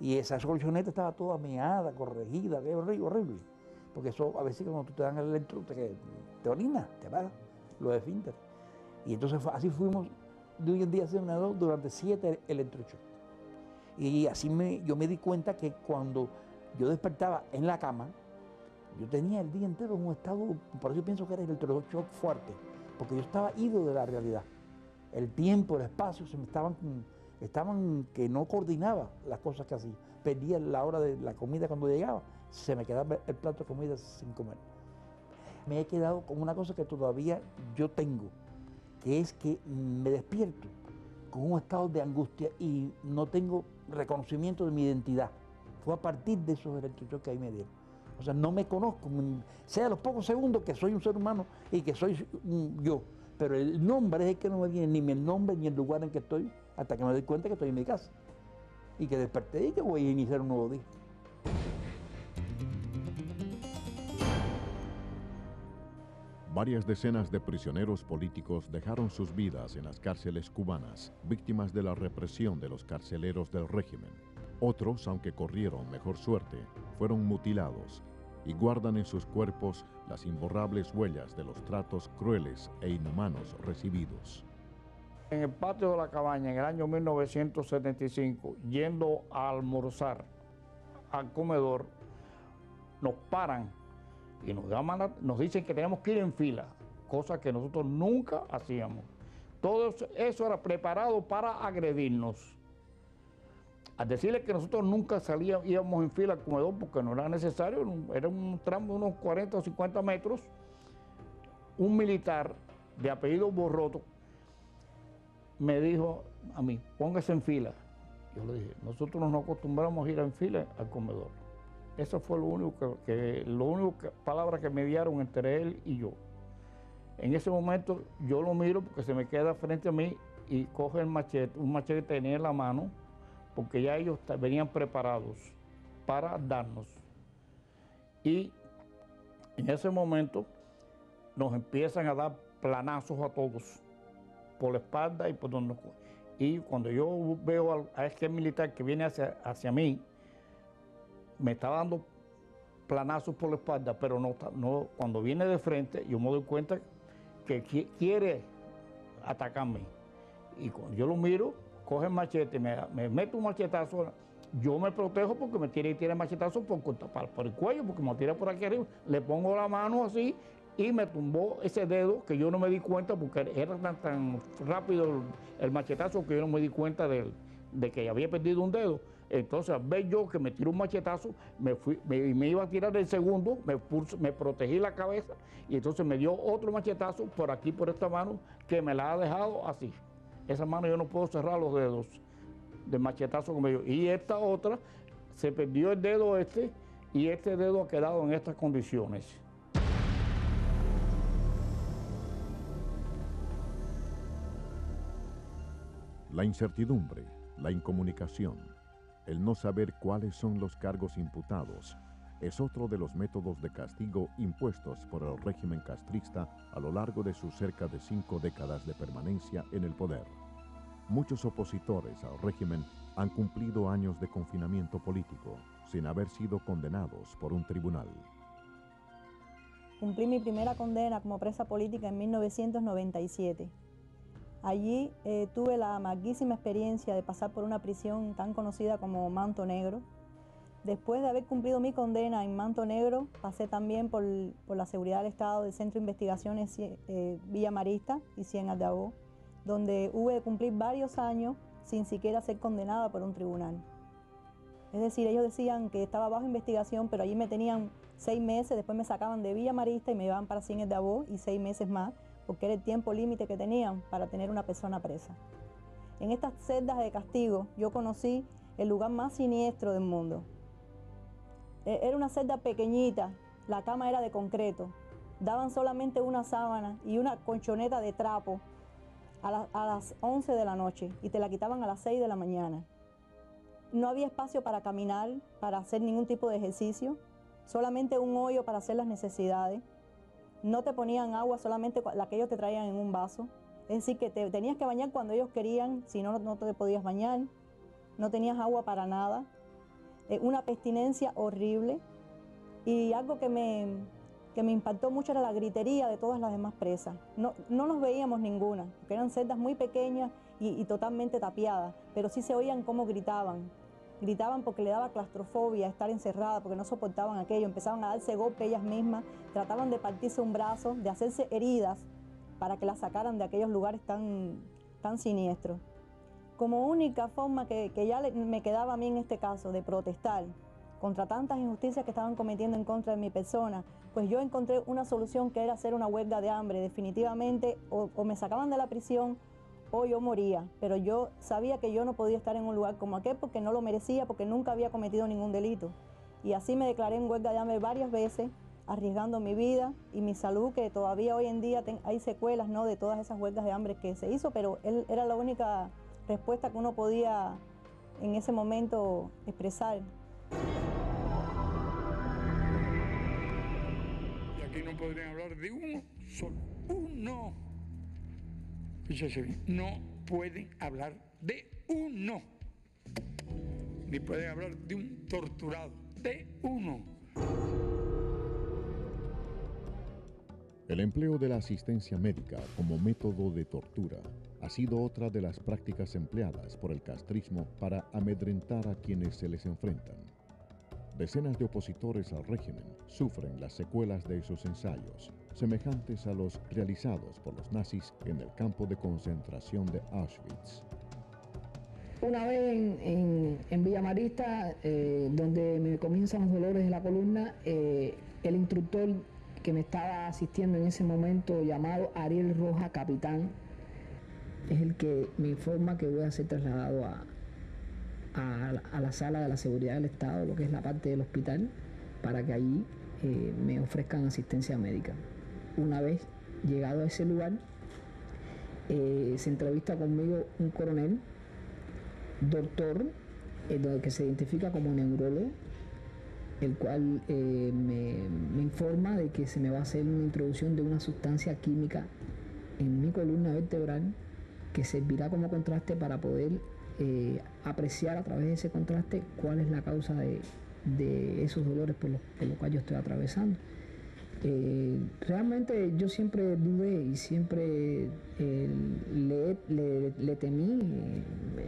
Y esa colchoneta estaba toda meada, corregida, que horrible. Porque eso, a veces cuando tú te dan el electrodo, te orinas, te va, lo esfínteres. Y entonces así fuimos de hoy en día durante 7 electroshocks. Y así yo me di cuenta que cuando yo despertaba en la cama, yo tenía el día entero en un estado, por eso yo pienso que era el electroshock fuerte, porque yo estaba ido de la realidad. El tiempo, el espacio, estaban que no coordinaba las cosas que hacía. Perdía la hora de la comida cuando llegaba, se me quedaba el plato de comida sin comer. Me he quedado con una cosa que todavía yo tengo, que es que me despierto con un estado de angustia y no tengo reconocimiento de mi identidad. Fue a partir de esos electroshocks que ahí me dieron. O sea, no me conozco, sea los pocos segundos que soy un ser humano y que soy yo. Pero el nombre es el que no me viene, ni el nombre ni el lugar en que estoy, hasta que me doy cuenta que estoy en mi casa. Y que desperté y que voy a iniciar un nuevo día. Varias decenas de prisioneros políticos dejaron sus vidas en las cárceles cubanas, víctimas de la represión de los carceleros del régimen. Otros, aunque corrieron mejor suerte, fueron mutilados y guardan en sus cuerpos las imborrables huellas de los tratos crueles e inhumanos recibidos. En el patio de la cabaña, en el año 1975, yendo a almorzar al comedor, nos paran y nos dicen que tenemos que ir en fila, cosa que nosotros nunca hacíamos. Todo eso era preparado para agredirnos. Al decirle que nosotros nunca íbamos en fila al comedor porque no era necesario, era un tramo de unos 40 o 50 metros, un militar de apellido Borroto me dijo a mí, póngase en fila. Yo le dije, nosotros no nos acostumbramos a ir en fila al comedor. Eso fue lo único palabra que mediaron entre él y yo. En ese momento yo lo miro porque se me queda frente a mí y coge el machete, un machete que tenía en la mano, porque ya ellos venían preparados para darnos. Y en ese momento nos empiezan a dar planazos a todos, por la espalda y por donde. Y cuando yo veo a este militar que viene hacia mí, me está dando planazos por la espalda, pero no, cuando viene de frente, yo me doy cuenta que quiere atacarme. Y cuando yo lo miro, coge el machete, me mete un machetazo, yo me protejo porque me tira el machetazo por el cuello, porque me tira por aquí arriba, le pongo la mano así y me tumbó ese dedo que yo no me di cuenta porque era tan rápido el machetazo que yo no me di cuenta de que había perdido un dedo. Entonces, al ver yo que me tiró un machetazo, me iba a tirar el segundo, me protegí la cabeza y entonces me dio otro machetazo por aquí, por esta mano, que me la ha dejado así. Esa mano yo no puedo cerrar los dedos del machetazo que me dio. Y esta otra, se perdió el dedo y este dedo ha quedado en estas condiciones. La incertidumbre, la incomunicación, el no saber cuáles son los cargos imputados, es otro de los métodos de castigo impuestos por el régimen castrista a lo largo de sus cerca de 5 décadas de permanencia en el poder. Muchos opositores al régimen han cumplido años de confinamiento político sin haber sido condenados por un tribunal. Cumplí mi primera condena como presa política en 1997. Allí tuve la amarguísima experiencia de pasar por una prisión tan conocida como Manto Negro. Después de haber cumplido mi condena en Manto Negro, pasé también por la seguridad del Estado del Centro de Investigaciones Villa Marista y Ciénaga de Agó, donde hube de cumplir varios años sin siquiera ser condenada por un tribunal. Es decir, ellos decían que estaba bajo investigación, pero allí me tenían 6 meses, después me sacaban de Villa Marista y me llevaban para Ciénaga de Agó y 6 meses más, porque era el tiempo límite que tenían para tener una persona presa. En estas celdas de castigo yo conocí el lugar más siniestro del mundo. Era una celda pequeñita, la cama era de concreto, daban solamente una sábana y una colchoneta de trapo a las 11 de la noche y te la quitaban a las 6 de la mañana. No había espacio para caminar, para hacer ningún tipo de ejercicio, solamente un hoyo para hacer las necesidades. No te ponían agua, solamente la que ellos te traían en un vaso. Es decir, que te tenías que bañar cuando ellos querían, si no, no te podías bañar. No tenías agua para nada. Una abstinencia horrible. Y algo que me impactó mucho era la gritería de todas las demás presas. No nos veíamos ninguna, porque eran celdas muy pequeñas y totalmente tapiadas, pero sí se oían cómo gritaban. Gritaban porque le daba claustrofobia estar encerrada, porque no soportaban aquello, empezaban a darse golpes ellas mismas, trataban de partirse un brazo, de hacerse heridas para que las sacaran de aquellos lugares tan siniestros. Como única forma que ya me quedaba a mí en este caso de protestar contra tantas injusticias que estaban cometiendo en contra de mi persona, pues yo encontré una solución que era hacer una huelga de hambre. Definitivamente o me sacaban de la prisión o yo moría, pero yo sabía que yo no podía estar en un lugar como aquel porque no lo merecía, porque nunca había cometido ningún delito. Y así me declaré en huelga de hambre varias veces, arriesgando mi vida y mi salud, que todavía hoy en día hay secuelas, ¿no?, de todas esas huelgas de hambre que se hizo, pero era la única respuesta que uno podía en ese momento expresar. Y aquí no no podrían hablar de uno solo. Uno. Fíjese bien, no pueden hablar de uno. Ni pueden hablar de un torturado, de uno. El empleo de la asistencia médica como método de tortura ha sido otra de las prácticas empleadas por el castrismo para amedrentar a quienes se les enfrentan. Decenas de opositores al régimen sufren las secuelas de esos ensayos, semejantes a los realizados por los nazis en el campo de concentración de Auschwitz. Una vez en Villa Marista, donde me comienzan los dolores de la columna, el instructor que me estaba asistiendo en ese momento, llamado Ariel Roja, capitán, es el que me informa que voy a ser trasladado a la sala de la seguridad del Estado, lo que es la parte del hospital, para que allí me ofrezcan asistencia médica. Una vez llegado a ese lugar, se entrevista conmigo un coronel, doctor, que se identifica como neurólogo, el cual me informa de que se me va a hacer una introducción de una sustancia química en mi columna vertebral que servirá como contraste para poder apreciar a través de ese contraste cuál es la causa de esos dolores por los cuales yo estoy atravesando. Realmente yo siempre dudé y siempre le temí,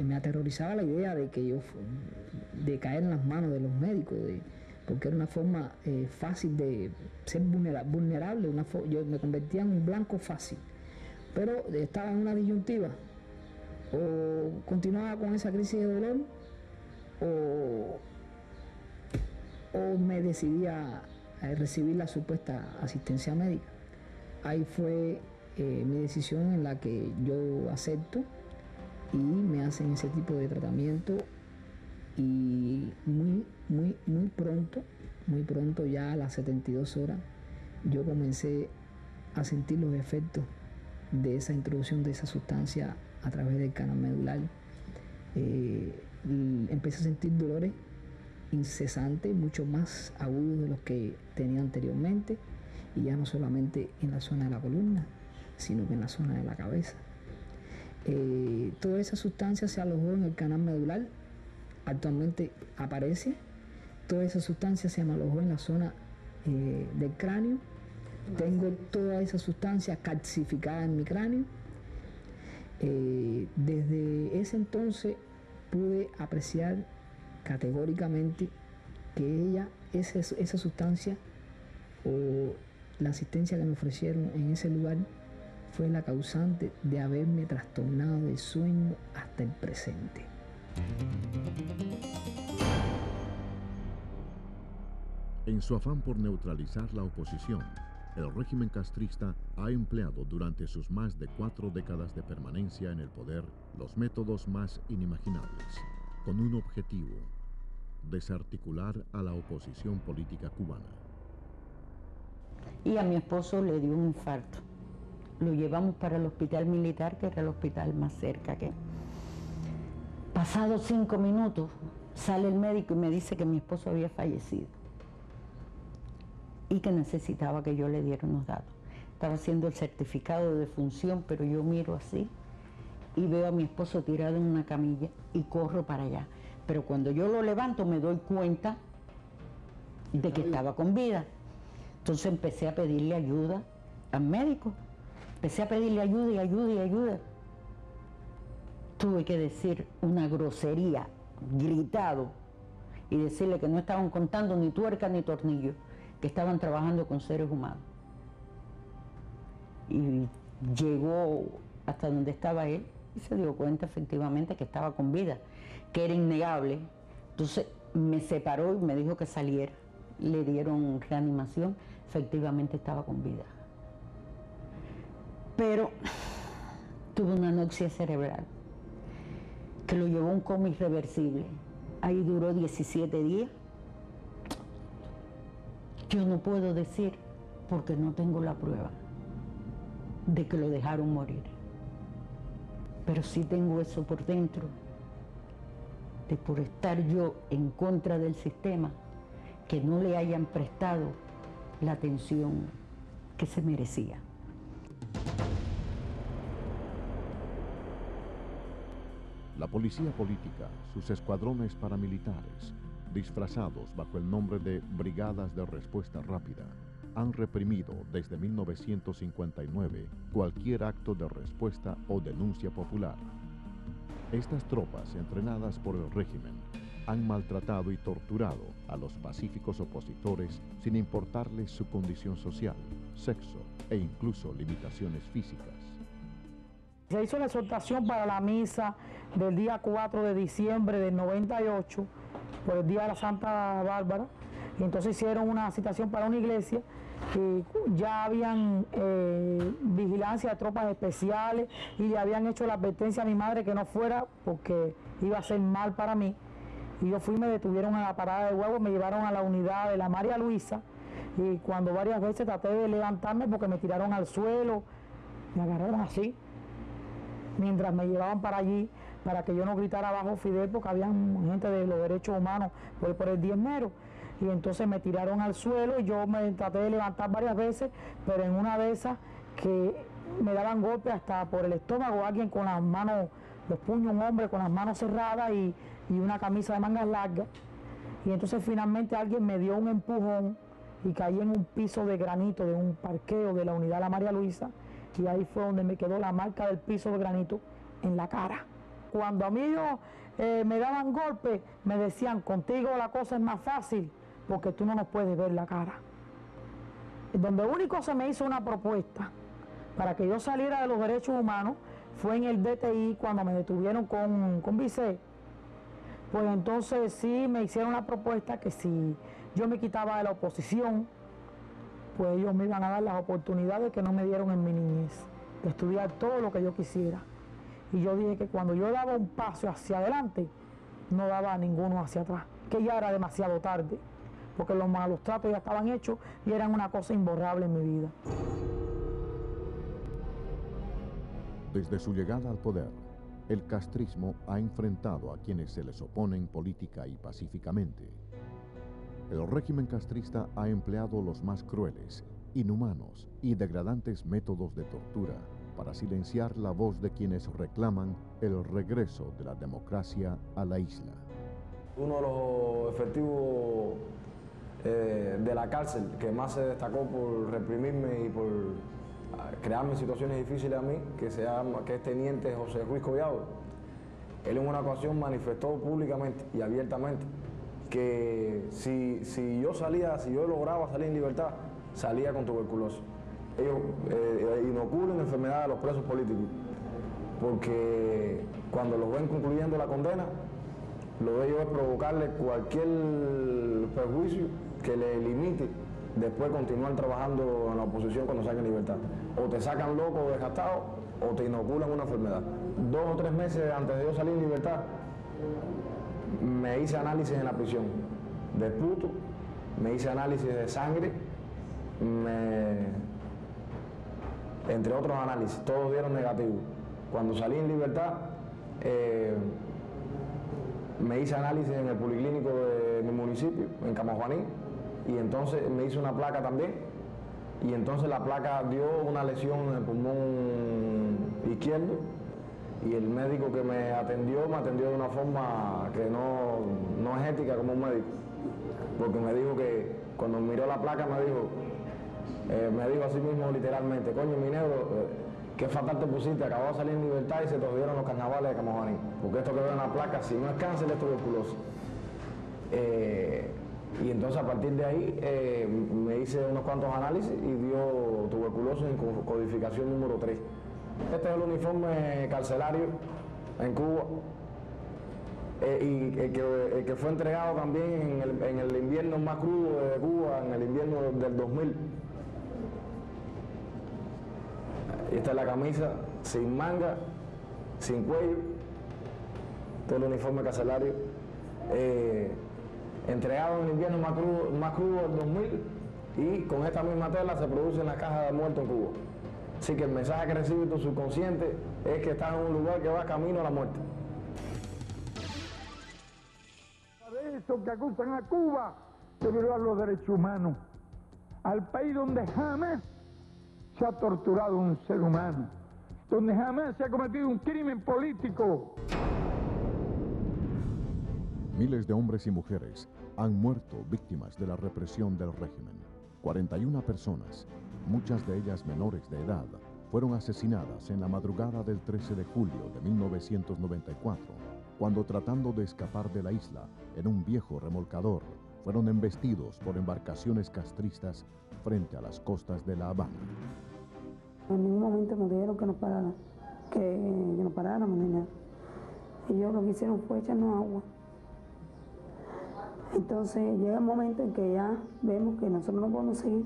me aterrorizaba la idea de que de caer en las manos de los médicos, porque era una forma fácil de ser vulnerable, yo me convertía en un blanco fácil, pero estaba en una disyuntiva: o continuaba con esa crisis de dolor o me decidía a recibir la supuesta asistencia médica. Ahí fue mi decisión, en la que yo acepto y me hacen ese tipo de tratamiento, y muy pronto, ya a las 72 horas, yo comencé a sentir los efectos de esa introducción de esa sustancia a través del canal medular. Empecé a sentir dolores incesantes, mucho más agudos de los que tenía anteriormente, y ya no solamente en la zona de la columna, sino que en la zona de la cabeza. Toda esa sustancia se alojó en el canal medular, actualmente aparece. Toda esa sustancia se me alojó en la zona del cráneo. Tengo toda esa sustancia calcificada en mi cráneo. Desde ese entonces pude apreciar categóricamente que esa sustancia o la asistencia que me ofrecieron en ese lugar fue la causante de haberme trastornado del sueño hasta el presente. En su afán por neutralizar la oposición, el régimen castrista ha empleado durante sus más de 4 décadas de permanencia en el poder los métodos más inimaginables, con un objetivo: desarticular a la oposición política cubana. Y a mi esposo le dio un infarto. Lo llevamos para el hospital militar, que era el hospital más cerca que. Pasados 5 minutos, sale el médico y me dice que mi esposo había fallecido y que necesitaba que yo le diera unos datos. Estaba haciendo el certificado de defunción, pero yo miro así y veo a mi esposo tirado en una camilla y corro para allá. Pero cuando yo lo levanto me doy cuenta de que estaba con vida. Entonces empecé a pedirle ayuda al médico. Empecé a pedirle ayuda y ayuda y ayuda. Tuve que decir una grosería, gritado, y decirle que no estaban contando ni tuerca ni tornillo, que estaban trabajando con seres humanos. Y llegó hasta donde estaba él y se dio cuenta efectivamente que estaba con vida, que era innegable. Entonces me separó y me dijo que saliera. Le dieron reanimación, efectivamente estaba con vida. Pero tuvo una anoxia cerebral que lo llevó a un coma irreversible. Ahí duró 17 días. Yo no puedo decir, porque no tengo la prueba de que lo dejaron morir. Pero sí tengo eso por dentro, de por estar yo en contra del sistema, que no le hayan prestado la atención que se merecía. La policía política, sus escuadrones paramilitares, disfrazados bajo el nombre de Brigadas de Respuesta Rápida, han reprimido desde 1959 cualquier acto de respuesta o denuncia popular. Estas tropas, entrenadas por el régimen, han maltratado y torturado a los pacíficos opositores sin importarles su condición social, sexo e incluso limitaciones físicas. Se hizo la exhortación para la misa del día 4 de diciembre del 98, por el día de la Santa Bárbara, y entonces hicieron una citación para una iglesia y ya habían vigilancia de tropas especiales y le habían hecho la advertencia a mi madre que no fuera porque iba a ser mal para mí. Y yo fui, me detuvieron en la parada de huevo, me llevaron a la unidad de la María Luisa y cuando varias veces traté de levantarme porque me tiraron al suelo, me agarraron así, mientras me llevaban para allí, para que yo no gritara abajo Fidel, porque había gente de los derechos humanos por el diezmero. Y entonces me tiraron al suelo y yo me traté de levantar varias veces, pero en una de esas que me daban golpes hasta por el estómago, alguien con las manos, los puños, un hombre con las manos cerradas y una camisa de mangas largas. Y entonces finalmente alguien me dio un empujón y caí en un piso de granito de un parqueo de la unidad La María Luisa, y ahí fue donde me quedó la marca del piso de granito en la cara. Cuando a mí me daban golpes, me decían, contigo la cosa es más fácil porque tú no nos puedes ver la cara. Donde único se me hizo una propuesta para que yo saliera de los derechos humanos fue en el DTI cuando me detuvieron con Vicé. Pues entonces sí me hicieron la propuesta que si yo me quitaba de la oposición, pues ellos me iban a dar las oportunidades que no me dieron en mi niñez, de estudiar todo lo que yo quisiera. Y yo dije que cuando yo daba un paso hacia adelante, no daba ninguno hacia atrás, que ya era demasiado tarde, porque los malos tratos ya estaban hechos y eran una cosa imborrable en mi vida. Desde su llegada al poder, el castrismo ha enfrentado a quienes se les oponen política y pacíficamente. El régimen castrista ha empleado los más crueles, inhumanos y degradantes métodos de tortura para silenciar la voz de quienes reclaman el regreso de la democracia a la isla. Uno de los efectivos de la cárcel que más se destacó por reprimirme y por crearme situaciones difíciles a mí, que es teniente José Ruiz Collado, él en una ocasión manifestó públicamente y abiertamente que si yo lograba salir en libertad, salía con tuberculosis. Ellos inoculan enfermedades a los presos políticos, porque cuando los ven concluyendo la condena, lo de ellos es provocarle cualquier perjuicio que le limite después continuar trabajando en la oposición cuando salgan en libertad. O te sacan loco o desgastado, o te inoculan una enfermedad. 2 o 3 meses antes de yo salir en libertad, me hice análisis en la prisión de puto, me hice análisis de sangre, entre otros análisis, todos dieron negativo. Cuando salí en libertad, me hice análisis en el policlínico de mi municipio, en Camajuaní, y entonces me hice una placa también, y entonces la placa dio una lesión en el pulmón izquierdo, y el médico que me atendió de una forma que no es ética como un médico, porque me dijo que cuando miró la placa me dijo así mismo literalmente, coño mi negro, qué fatal te pusiste, acabó de salir en libertad y se te olvidaron los carnavales de Camajuaní, porque esto que veo en la placa, si no es cáncer es tuberculosis. Y entonces a partir de ahí me hice unos cuantos análisis y dio tuberculosis en codificación número 3. Este es el uniforme carcelario en Cuba, y el que fue entregado también en el invierno más crudo de Cuba, en el invierno del 2000. Esta es la camisa sin manga, sin cuello, este es el uniforme carcelario, entregado en el invierno más crudo del 2000, y con esta misma tela se produce en la caja de muertos en Cuba. Así que el mensaje que recibe tu subconsciente es que estás en un lugar que va camino a la muerte. De eso que acusan a Cuba de violar los derechos humanos, al país donde jamás se ha torturado un ser humano, donde jamás se ha cometido un crimen político. Miles de hombres y mujeres han muerto víctimas de la represión del régimen. 41 personas, muchas de ellas menores de edad, fueron asesinadas en la madrugada del 13 de julio de 1994, cuando tratando de escapar de la isla en un viejo remolcador, fueron embestidos por embarcaciones castristas frente a las costas de La Habana. En ningún momento nos dijeron que nos paráramos ni nada. Ellos lo que hicieron fue echarnos agua. Entonces llega el momento en que ya vemos que nosotros no podemos seguir,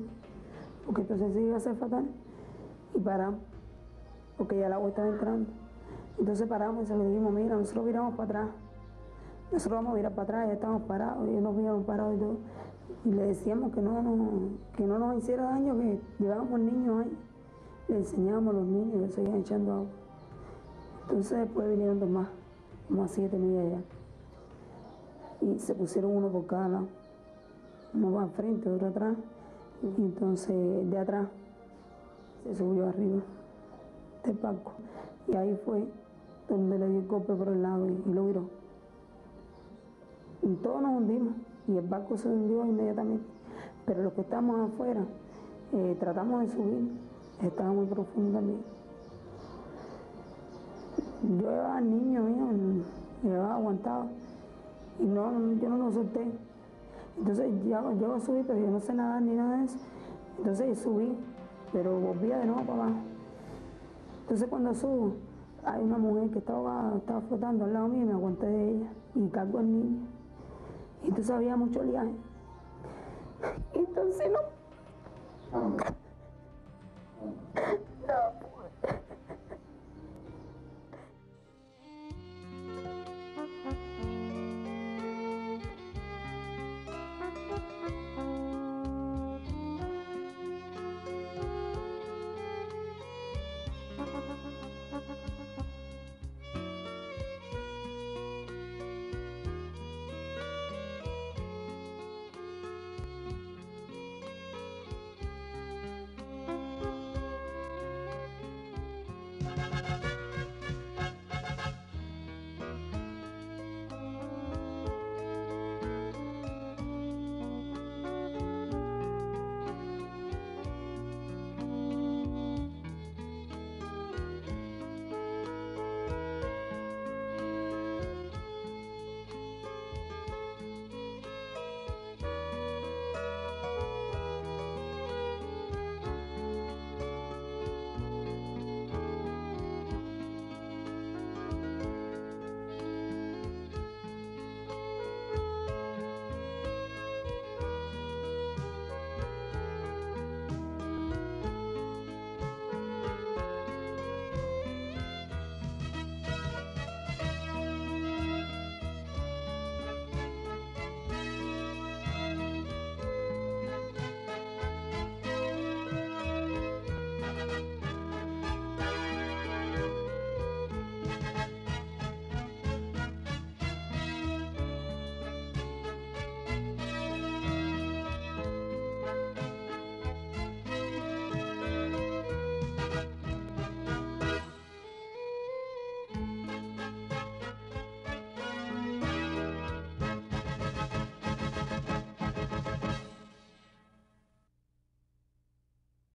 porque entonces sí iba a ser fatal, y paramos, porque ya el agua estaba entrando. Entonces paramos y se lo dijimos, mira, nosotros viramos para atrás, nosotros vamos a virar para atrás, ya estamos parados, y ellos nos vieron parados y todo. Y le decíamos que no nos hiciera daño, que llevábamos niños ahí, le enseñábamos a los niños que seguían echando agua. Entonces después vinieron dos más, como a 7 millas allá. Y se pusieron uno por cada lado, uno va al frente, otro atrás, y entonces de atrás se subió arriba del barco, y ahí fue donde le dio el golpe por el lado y lo viró. Y todos nos hundimos, y el barco se hundió inmediatamente, pero los que estábamos afuera tratamos de subir, estaba muy profundo también. Yo llevaba al niño mío, llevaba aguantado, y yo no lo solté. Entonces yo a subir, pero yo no sé nadar ni nada de eso. Entonces subí, pero volvía de nuevo para abajo. Entonces cuando subo, hay una mujer que estaba flotando al lado mío y me aguanté de ella y cargo al niño. Y entonces había mucho oleaje. Entonces no pude.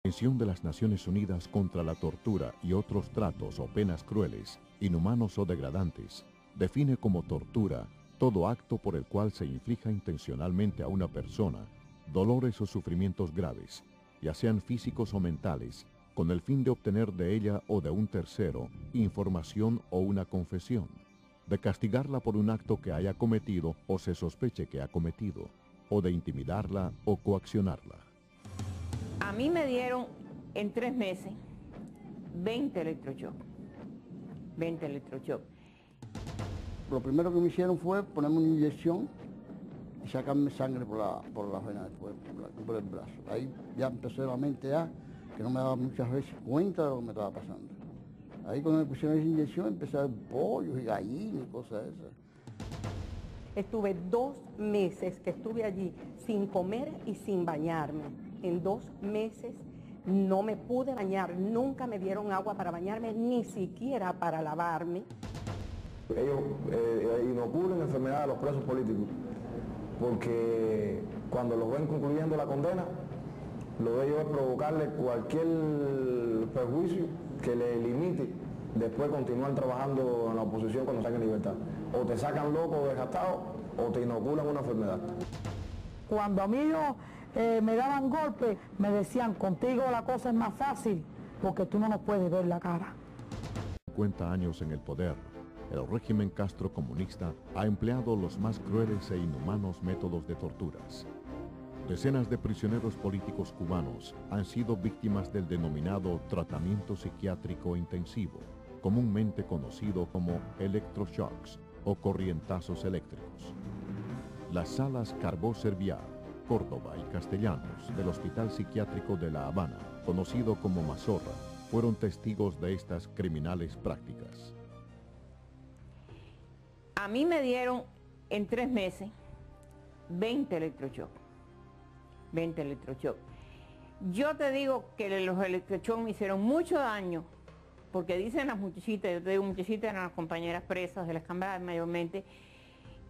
La Convención de las Naciones Unidas contra la Tortura y otros tratos o penas crueles, inhumanos o degradantes, define como tortura todo acto por el cual se inflija intencionalmente a una persona dolores o sufrimientos graves, ya sean físicos o mentales, con el fin de obtener de ella o de un tercero información o una confesión, de castigarla por un acto que haya cometido o se sospeche que ha cometido, o de intimidarla o coaccionarla. A mí me dieron en 3 meses 20 electroshocks. 20 electroshocks. Lo primero que me hicieron fue ponerme una inyección y sacarme sangre por la vena después, por el brazo. Ahí ya empezó la mente que no me daba muchas veces cuenta de lo que me estaba pasando. Ahí cuando me pusieron esa inyección empecé a ver pollos y gallinas y cosas de esas. Estuve 2 meses que estuve allí sin comer y sin bañarme. En 2 meses No me pude bañar, nunca me dieron agua para bañarme, ni siquiera para lavarme. Ellos inoculan enfermedades a los presos políticos, porque cuando los ven concluyendo la condena, lo de ellos es provocarle cualquier perjuicio que le limite después continuar trabajando en la oposición cuando salgan en libertad. O te sacan loco o desgastado, o te inoculan una enfermedad. Cuando a mí me daban golpes, me decían, contigo la cosa es más fácil, porque tú no nos puedes ver la cara. 50 años en el poder, el régimen Castro comunista ha empleado los más crueles e inhumanos métodos de torturas. Decenas de prisioneros políticos cubanos han sido víctimas del denominado tratamiento psiquiátrico intensivo, comúnmente conocido como electroshocks o corrientazos eléctricos. Las salas Carbó Serviá, Córdoba y Castellanos del Hospital Psiquiátrico de La Habana, conocido como Mazorra, fueron testigos de estas criminales prácticas. A mí me dieron en 3 meses 20 electroshocks. 20 electroshocks. Yo te digo que los electroshocks me hicieron mucho daño, porque dicen las muchachitas, yo te digo muchachitas, eran las compañeras presas de las cámaras mayormente,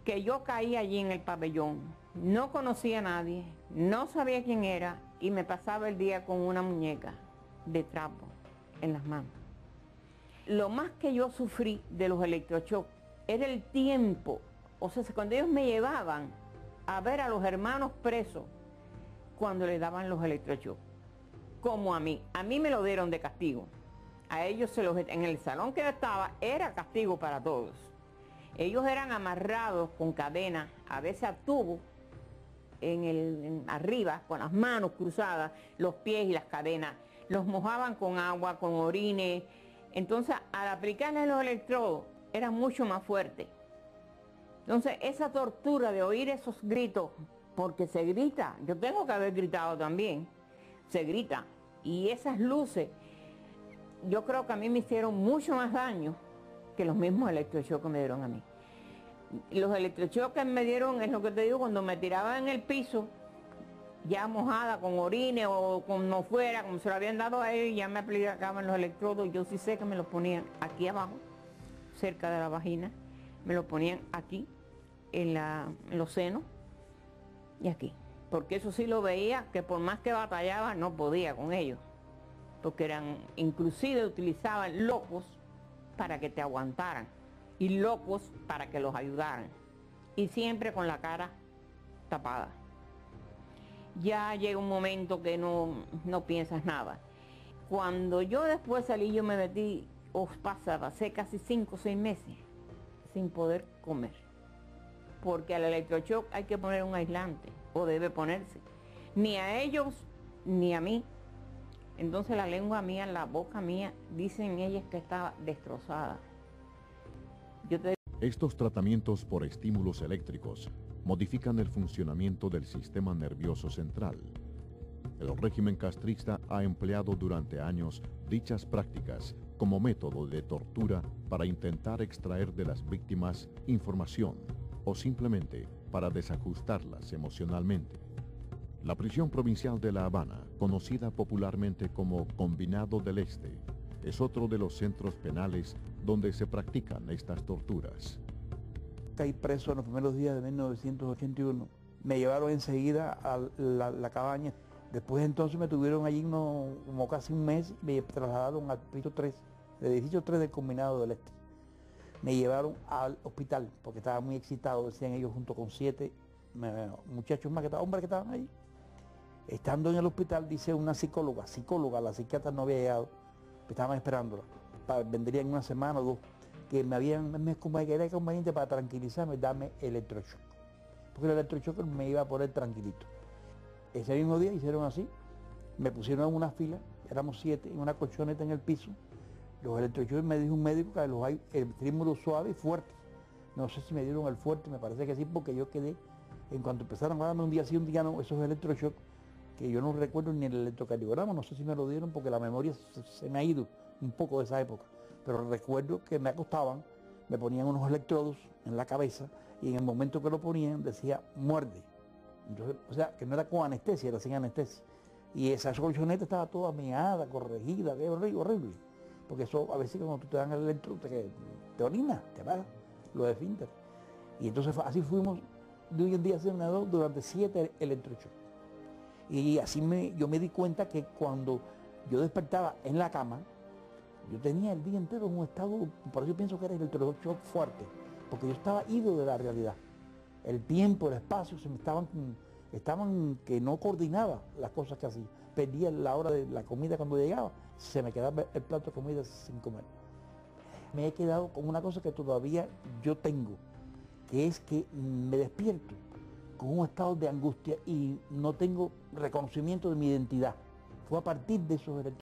que yo caí allí en el pabellón, no conocía a nadie, no sabía quién era y me pasaba el día con una muñeca de trapo en las manos. Lo más que yo sufrí de los electroshocks era el tiempo, o sea, cuando ellos me llevaban a ver a los hermanos presos, cuando le daban los electroshocks, como a mí me lo dieron de castigo, a ellos en el salón que yo estaba era castigo para todos. Ellos eran amarrados con cadenas, a veces a tubo, arriba, con las manos cruzadas, los pies y las cadenas, los mojaban con agua, con orines. Entonces, al aplicarles los electrodos, era mucho más fuerte. Entonces, esa tortura de oír esos gritos, porque se grita, yo tengo que haber gritado también, se grita, y esas luces, yo creo que a mí me hicieron mucho más daño que los mismos electroshocks que me dieron a mí. Los electroshocks que me dieron, es lo que te digo, cuando me tiraba en el piso, ya mojada, con orines o como fuera, como se lo habían dado a él, ya me aplicaban los electrodos, yo sí sé que me los ponían aquí abajo, cerca de la vagina, me los ponían aquí, en los senos, y aquí, porque eso sí lo veía, que por más que batallaba no podía con ellos, porque inclusive utilizaban locos para que te aguantaran y locos para que los ayudaran, y siempre con la cara tapada. Ya llega un momento que no piensas nada. Cuando yo después salí, yo me metí, pasé casi 5 o 6 meses sin poder comer, porque al electroshock hay que poner un aislante, o debe ponerse, ni a ellos ni a mí. Entonces la lengua mía, la boca mía, dicen ellas que estaba destrozada. Estos tratamientos por estímulos eléctricos modifican el funcionamiento del sistema nervioso central. El régimen castrista ha empleado durante años dichas prácticas como método de tortura para intentar extraer de las víctimas información o simplemente para desajustarlas emocionalmente. La prisión provincial de La Habana, conocida popularmente como Combinado del Este, es otro de los centros penales donde se practican estas torturas. Caí preso en los primeros días de 1981. Me llevaron enseguida a la cabaña. Después entonces me tuvieron allí como casi un mes y me trasladaron al piso 3, el edificio 3 del Combinado del Este. Me llevaron al hospital porque estaba muy excitado, decían ellos, junto con 7 muchachos más, hombres que estaban ahí. Estando en el hospital, dice una psicóloga, la psiquiatra no había llegado, estaban esperándola, vendría en una semana o 2, que era conveniente para tranquilizarme, darme electroshock, porque el electroshock me iba a poner tranquilito. Ese mismo día hicieron así, me pusieron en una fila, éramos 7, en una colchoneta en el piso. Los electroshocks, me dijo un médico que los hay el trímulo suave y fuerte. No sé si me dieron el fuerte, me parece que sí, porque yo quedé, en cuanto empezaron a darme un día sí, un día no, esos electroshocks, que yo no recuerdo ni el electrocardiograma, no sé si me lo dieron porque la memoria se me ha ido un poco de esa época, pero recuerdo que me acostaban, me ponían unos electrodos en la cabeza y en el momento que lo ponían decía muerde. Entonces, o sea, que no era con anestesia, era sin anestesia. Y esa colchoneta estaba toda meada, corregida, que horrible, horrible. Porque eso a veces cuando tú te dan el electro, te orinas, te va lo de esfínter. Y entonces así fuimos de hoy en día senador durante 7 electroshocks. Y así yo me di cuenta que cuando yo despertaba en la cama, yo tenía el día entero en un estado, por eso yo pienso que era el electroshock fuerte, porque yo estaba ido de la realidad. El tiempo, el espacio, se me estaban que no coordinaba las cosas que hacía. Perdía la hora de la comida cuando llegaba, se me quedaba el plato de comida sin comer. Me he quedado con una cosa que todavía yo tengo, que es que me despierto con un estado de angustia y no tengo reconocimiento de mi identidad. Fue a partir de esos